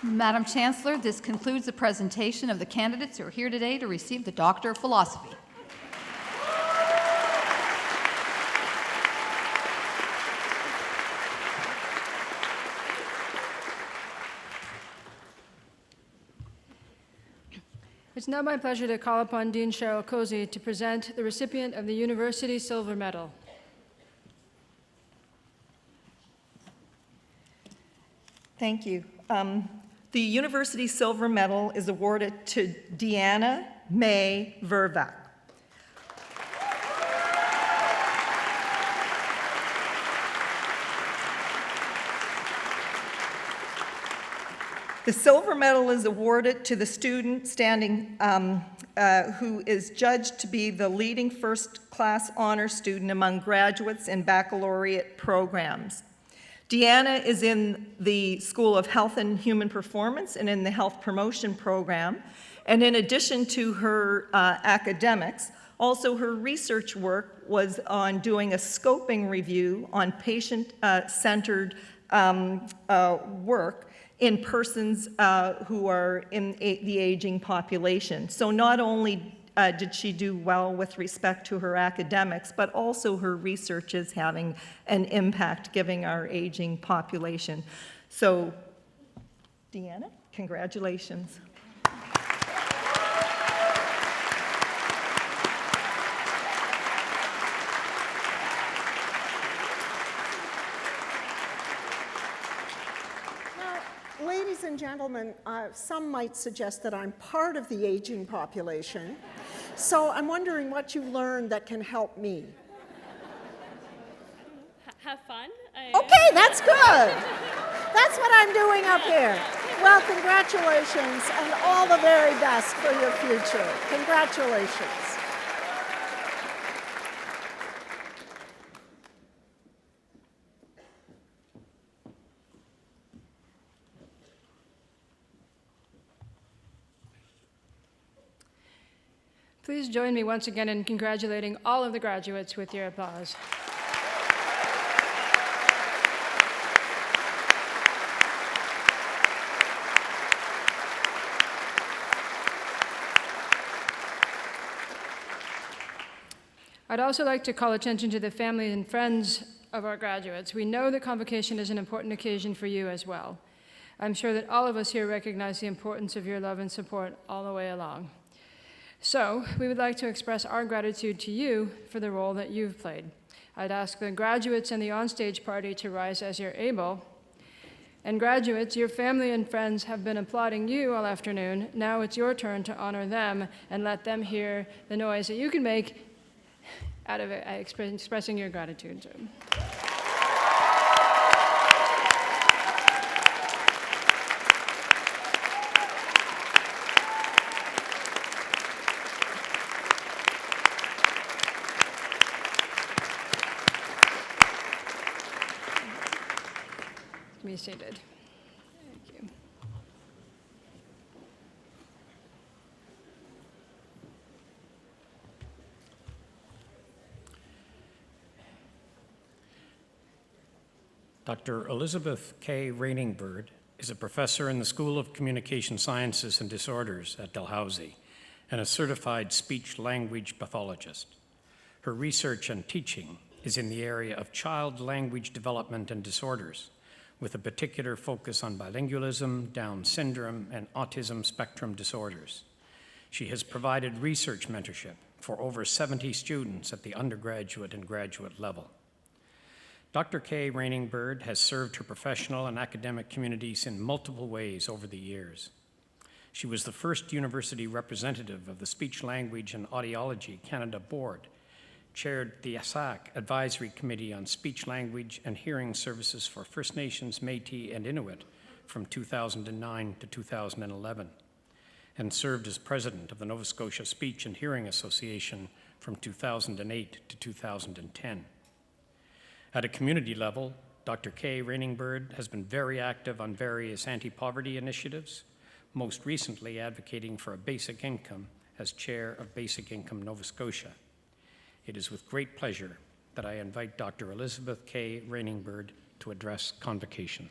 Madam Chancellor, this concludes the presentation of the candidates who are here today to receive the Doctor of Philosophy. It's now my pleasure to call upon Dean Cheryl Cozy to present the recipient of the University Silver Medal. Thank you. The University Silver Medal is awarded to Deanna May Vervac. The Silver Medal is awarded to the student standing who is judged to be the leading first-class honor student among graduates in baccalaureate programs. Deanna is in the School of Health and Human Performance and in the Health Promotion Program. And in addition to her academics, also her research work was on doing a scoping review on patient-centered work in persons who are in the aging population. So not only did she do well with respect to her academics, but also her research is having an impact given our aging population. So, Deanna, congratulations. Ladies and gentlemen, some might suggest that I'm part of the aging population, so I'm wondering what you learned that can help me. Have fun. Okay, that's good. That's what I'm doing up here. Well, congratulations and all the very best for your future. Congratulations. Please join me once again in congratulating all of the graduates with your applause. I'd also like to call attention to the family and friends of our graduates. We know that Convocation is an important occasion for you as well. I'm sure that all of us here recognize the importance of your love and support all the way along. So, we would like to express our gratitude to you for the role that you've played. I'd ask the graduates and the onstage party to rise as you're able. And graduates, your family and friends have been applauding you all afternoon. Now it's your turn to honor them and let them hear the noise that you can make out of it, expressing your gratitude. Be seated. Thank you. Dr. Elizabeth K. Rainingbird is a professor in the School of Communication Sciences and Disorders at Dalhousie and a certified speech-language pathologist. Her research and teaching is in the area of child language development and disorders, with a particular focus on bilingualism, Down syndrome, and autism spectrum disorders. She has provided research mentorship for over 70 students at the undergraduate and graduate level. Dr. K. Rainingbird has served her professional and academic communities in multiple ways over the years. She was the first university representative of the Speech, Language, and Audiology Canada Board, chaired the ASAC Advisory Committee on Speech, Language, and Hearing Services for First Nations, Métis, and Inuit from 2009 to 2011, and served as president of the Nova Scotia Speech and Hearing Association from 2008 to 2010. At a community level, Dr. K. Rainingbird has been very active on various anti-poverty initiatives, most recently advocating for a basic income as chair of Basic Income Nova Scotia. It is with great pleasure that I invite Dr. Elizabeth K. Rainingbird to address Convocation.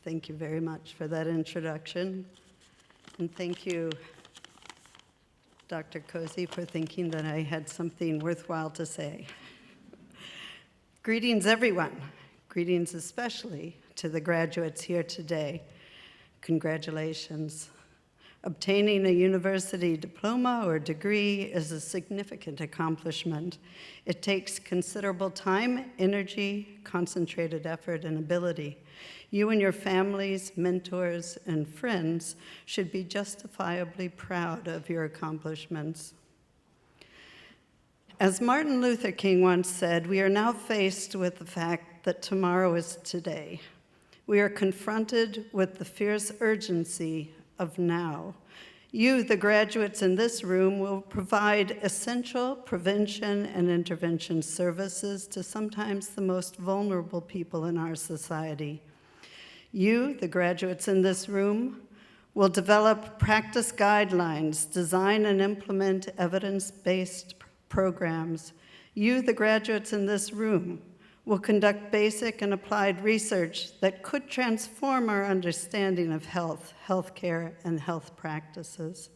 Thank you very much for that introduction. And thank you, Dr. Cozy, for thinking that I had something worthwhile to say. Greetings, everyone. Greetings especially to the graduates here today. Congratulations. Obtaining a university diploma or degree is a significant accomplishment. It takes considerable time, energy, concentrated effort, and ability. You and your families, mentors, and friends should be justifiably proud of your accomplishments. As Martin Luther King once said, we are now faced with the fact that tomorrow is today. We are confronted with the fierce urgency of now. You, the graduates in this room, will provide essential prevention and intervention services to sometimes the most vulnerable people in our society. You, the graduates in this room, We'll develop practice guidelines, design and implement evidence-based programs. You, the graduates in this room, will conduct basic and applied research that could transform our understanding of health, healthcare, and health practices.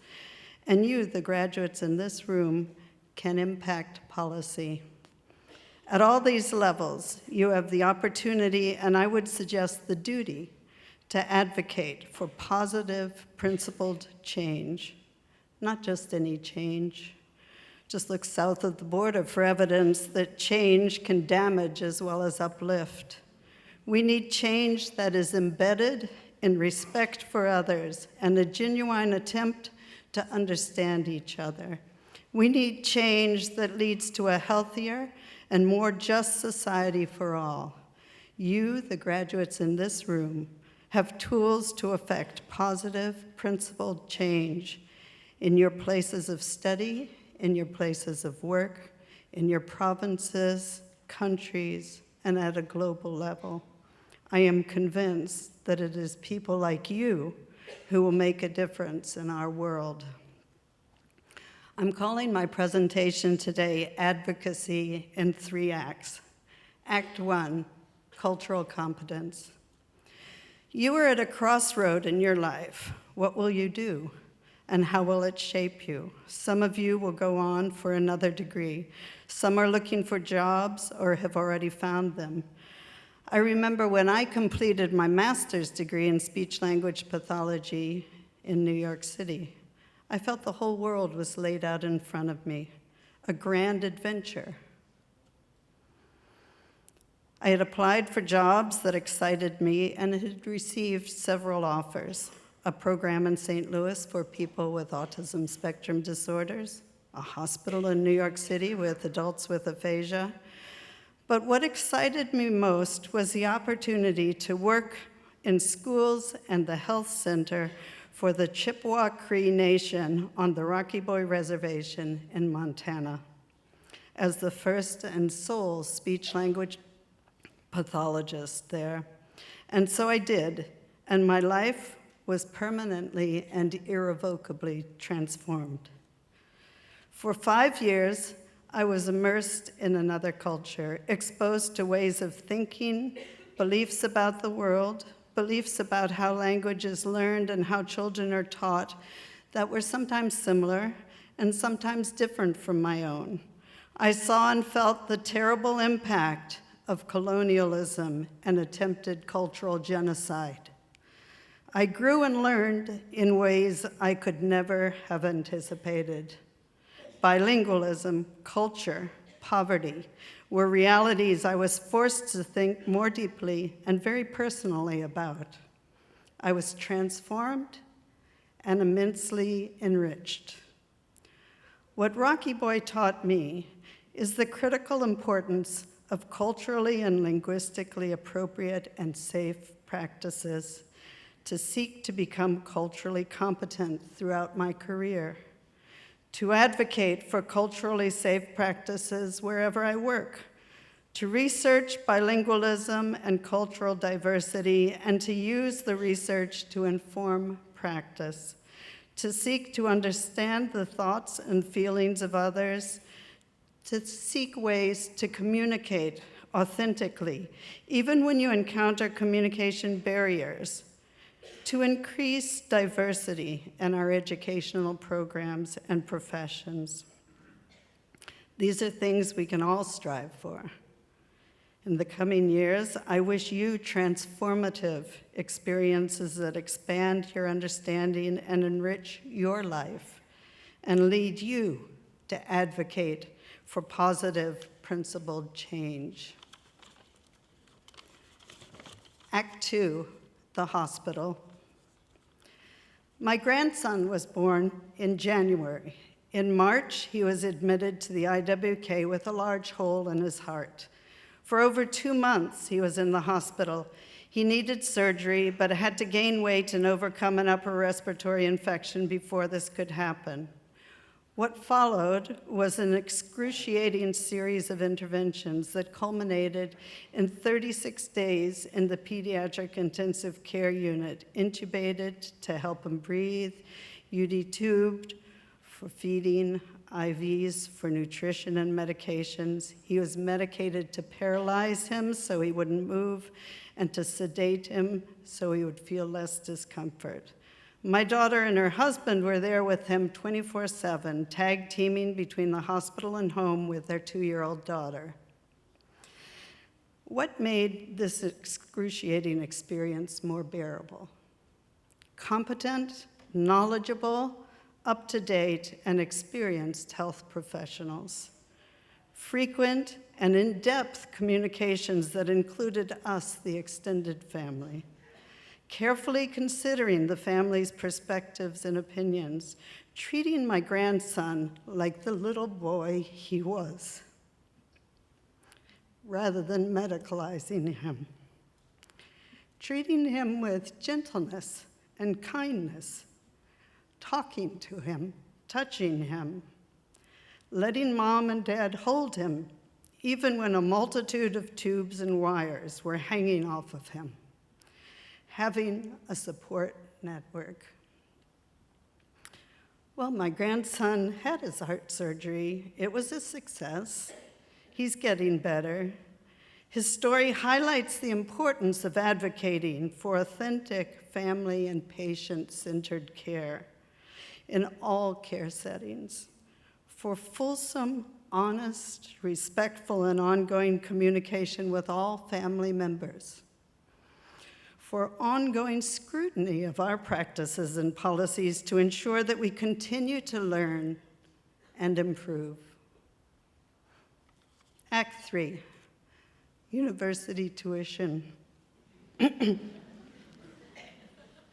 And you, the graduates in this room, can impact policy. At all these levels, you have the opportunity, and I would suggest the duty, to advocate for positive, principled change. Not just any change. Just look south of the border for evidence that change can damage as well as uplift. We need change that is embedded in respect for others and a genuine attempt to understand each other. We need change that leads to a healthier and more just society for all. You, the graduates in this room, have tools to effect positive, principled change in your places of study, in your places of work, in your provinces, countries, and at a global level. I am convinced that it is people like you who will make a difference in our world. I'm calling my presentation today Advocacy in 3 Acts. Act 1, Cultural Competence. You are at a crossroad in your life. What will you do? And how will it shape you? Some of you will go on for another degree. Some are looking for jobs or have already found them. I remember when I completed my master's degree in speech-language pathology in New York City. I felt the whole world was laid out in front of me, a grand adventure. I had applied for jobs that excited me and had received several offers. A program in St. Louis for people with autism spectrum disorders, a hospital in New York City with adults with aphasia. But what excited me most was the opportunity to work in schools and the health center for the Chippewa Cree Nation on the Rocky Boy Reservation in Montana as the first and sole speech-language pathologist there. And so I did, and my life was permanently and irrevocably transformed. For 5 years, I was immersed in another culture, exposed to ways of thinking, beliefs about the world, beliefs about how language is learned and how children are taught that were sometimes similar and sometimes different from my own. I saw and felt the terrible impact of colonialism and attempted cultural genocide. I grew and learned in ways I could never have anticipated. Bilingualism, culture, poverty were realities I was forced to think more deeply and very personally about. I was transformed and immensely enriched. What Rocky Boy taught me is the critical importance of culturally and linguistically appropriate and safe practices to seek to become culturally competent throughout my career, to advocate for culturally safe practices wherever I work, to research bilingualism and cultural diversity, and to use the research to inform practice, to seek to understand the thoughts and feelings of others, to seek ways to communicate authentically, even when you encounter communication barriers, to increase diversity in our educational programs and professions. These are things we can all strive for. In the coming years, I wish you transformative experiences that expand your understanding and enrich your life and lead you to advocate for positive, principled change. Act 2, the hospital. My grandson was born in January. In March, he was admitted to the IWK with a large hole in his heart. For over 2 months, he was in the hospital. He needed surgery, but had to gain weight and overcome an upper respiratory infection before this could happen. What followed was an excruciating series of interventions that culminated in 36 days in the pediatric intensive care unit, intubated to help him breathe, UD tubed for feeding, IVs for nutrition and medications. He was medicated to paralyze him so he wouldn't move and to sedate him so he would feel less discomfort. My daughter and her husband were there with him 24/7, tag teaming between the hospital and home with their 2-year-old daughter. What made this excruciating experience more bearable? Competent, knowledgeable, up-to-date, and experienced health professionals. Frequent and in-depth communications that included us, the extended family. Carefully considering the family's perspectives and opinions, treating my grandson like the little boy he was, rather than medicalizing him. Treating him with gentleness and kindness, talking to him, touching him, letting mom and dad hold him, even when a multitude of tubes and wires were hanging off of him. Having a support network. Well, my grandson had his heart surgery. It was a success. He's getting better. His story highlights the importance of advocating for authentic family and patient-centered care in all care settings, for fulsome, honest, respectful, and ongoing communication with all family members, for ongoing scrutiny of our practices and policies to ensure that we continue to learn and improve. Act 3, university tuition.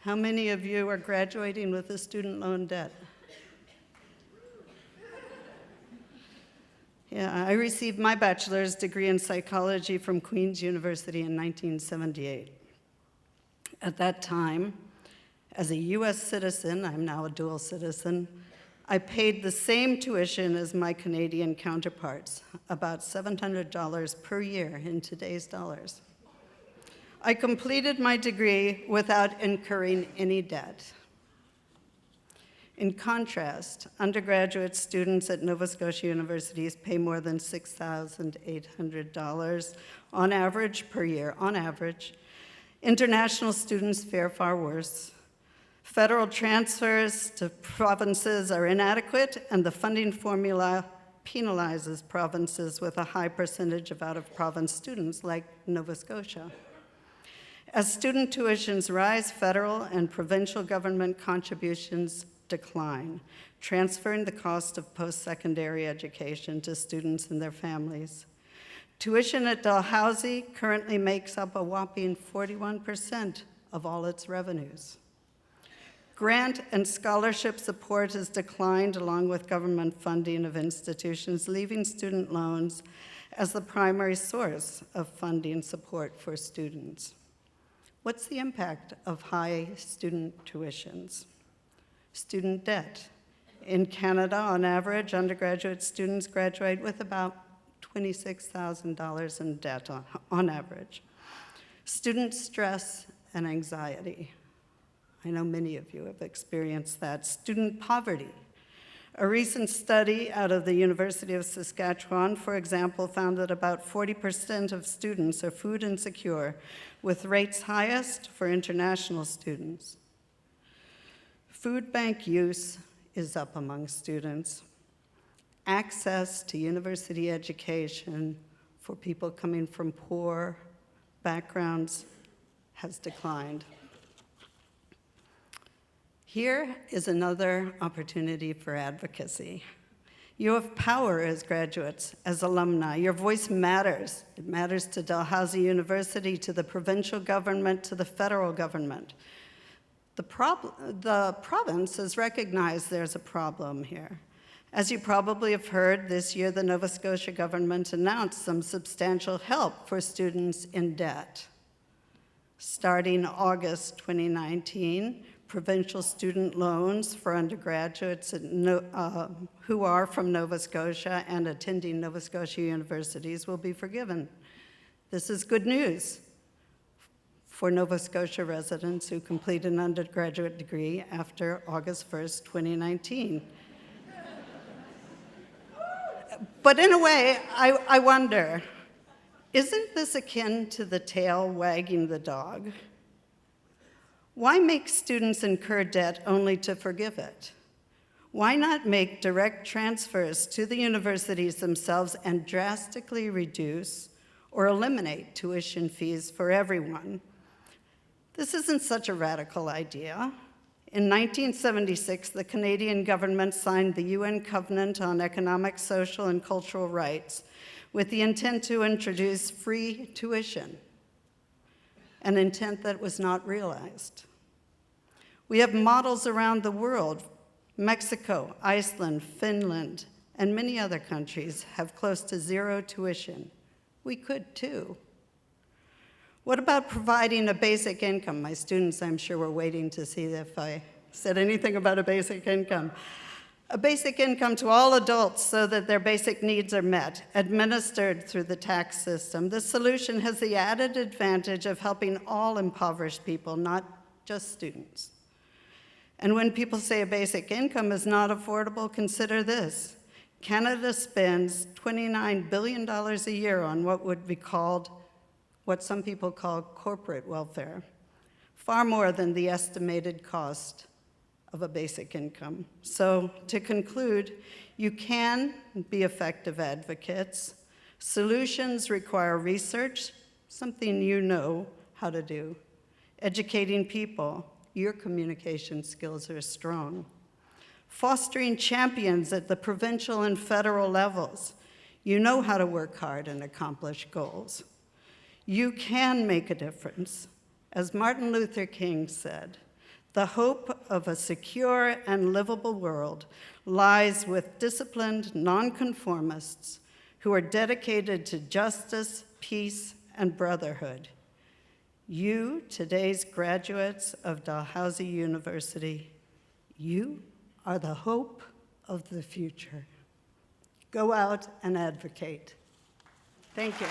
How many of you are graduating with a student loan debt? Yeah, I received my bachelor's degree in psychology from Queen's University in 1978. At that time, as a US citizen, I'm now a dual citizen, I paid the same tuition as my Canadian counterparts, about $700 per year in today's dollars. I completed my degree without incurring any debt. In contrast, undergraduate students at Nova Scotia universities pay more than $6,800 on average per year, on average. International students fare far worse. Federal transfers to provinces are inadequate, and the funding formula penalizes provinces with a high percentage of out-of-province students like Nova Scotia. As student tuitions rise, federal and provincial government contributions decline, transferring the cost of post-secondary education to students and their families. Tuition at Dalhousie currently makes up a whopping 41% of all its revenues. Grant and scholarship support has declined along with government funding of institutions, leaving student loans as the primary source of funding support for students. What's the impact of high student tuitions? Student debt. In Canada, on average, undergraduate students graduate with about $26,000 in debt on average. Student stress and anxiety. I know many of you have experienced that. Student poverty. A recent study out of the University of Saskatchewan, for example, found that about 40% of students are food insecure, with rates highest for international students. Food bank use is up among students. Access to university education for people coming from poor backgrounds has declined. Here is another opportunity for advocacy. You have power as graduates, as alumni. Your voice matters. It matters to Dalhousie University, to the provincial government, to the federal government. The province has recognized there's a problem here. As you probably have heard, this year the Nova Scotia government announced some substantial help for students in debt. Starting August 2019, provincial student loans for undergraduates who are from Nova Scotia and attending Nova Scotia universities will be forgiven. This is good news for Nova Scotia residents who complete an undergraduate degree after August 1st, 2019. But in a way, I wonder, isn't this akin to the tail wagging the dog? Why make students incur debt only to forgive it? Why not make direct transfers to the universities themselves and drastically reduce or eliminate tuition fees for everyone? This isn't such a radical idea. In 1976, the Canadian government signed the UN Covenant on Economic, Social, and Cultural Rights with the intent to introduce free tuition, an intent that was not realized. We have models around the world. Mexico, Iceland, Finland, and many other countries have close to zero tuition. We could too. What about providing a basic income? My students, I'm sure, were waiting to see if I said anything about a basic income. A basic income to all adults so that their basic needs are met, administered through the tax system. This solution has the added advantage of helping all impoverished people, not just students. And when people say a basic income is not affordable, consider this. Canada spends $29 billion a year on what would be called, what some people call corporate welfare, far more than the estimated cost of a basic income. So to conclude, you can be effective advocates. Solutions require research, something you know how to do. Educating people, your communication skills are strong. Fostering champions at the provincial and federal levels. You know how to work hard and accomplish goals. You can make a difference. As Martin Luther King said, the hope of a secure and livable world lies with disciplined nonconformists who are dedicated to justice, peace, and brotherhood. You, today's graduates of Dalhousie University, you are the hope of the future. Go out and advocate. Thank you.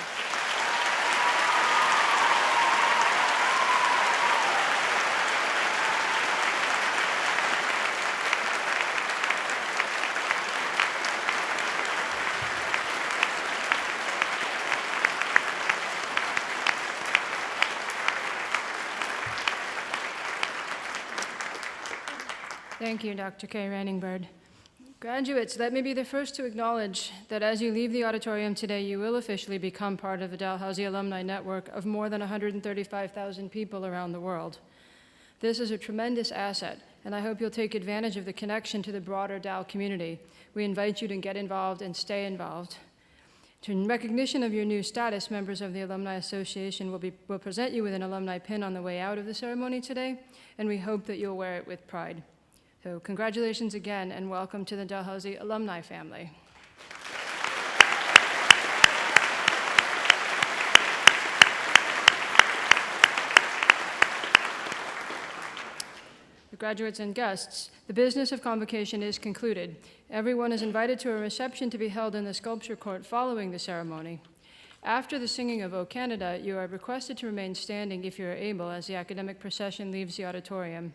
Thank you, Dr. Kay Ranningbird. Graduates, let me be the first to acknowledge that as you leave the auditorium today, you will officially become part of the Dalhousie Alumni Network of more than 135,000 people around the world. This is a tremendous asset, and I hope you'll take advantage of the connection to the broader Dal community. We invite you to get involved and stay involved. In recognition of your new status, members of the Alumni Association will present you with an alumni pin on the way out of the ceremony today, and we hope that you'll wear it with pride. So congratulations again, and welcome to the Dalhousie alumni family. Graduates and guests, the business of Convocation is concluded. Everyone is invited to a reception to be held in the sculpture court following the ceremony. After the singing of O Canada, you are requested to remain standing if you are able as the academic procession leaves the auditorium.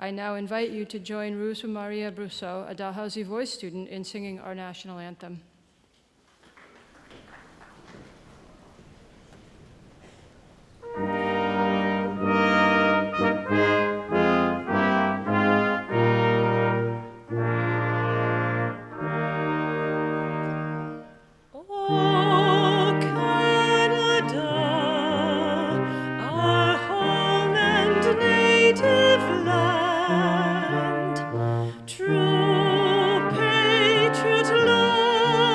I now invite you to join Rosa Maria Brousseau, a Dalhousie voice student, in singing our national anthem. True patriot love.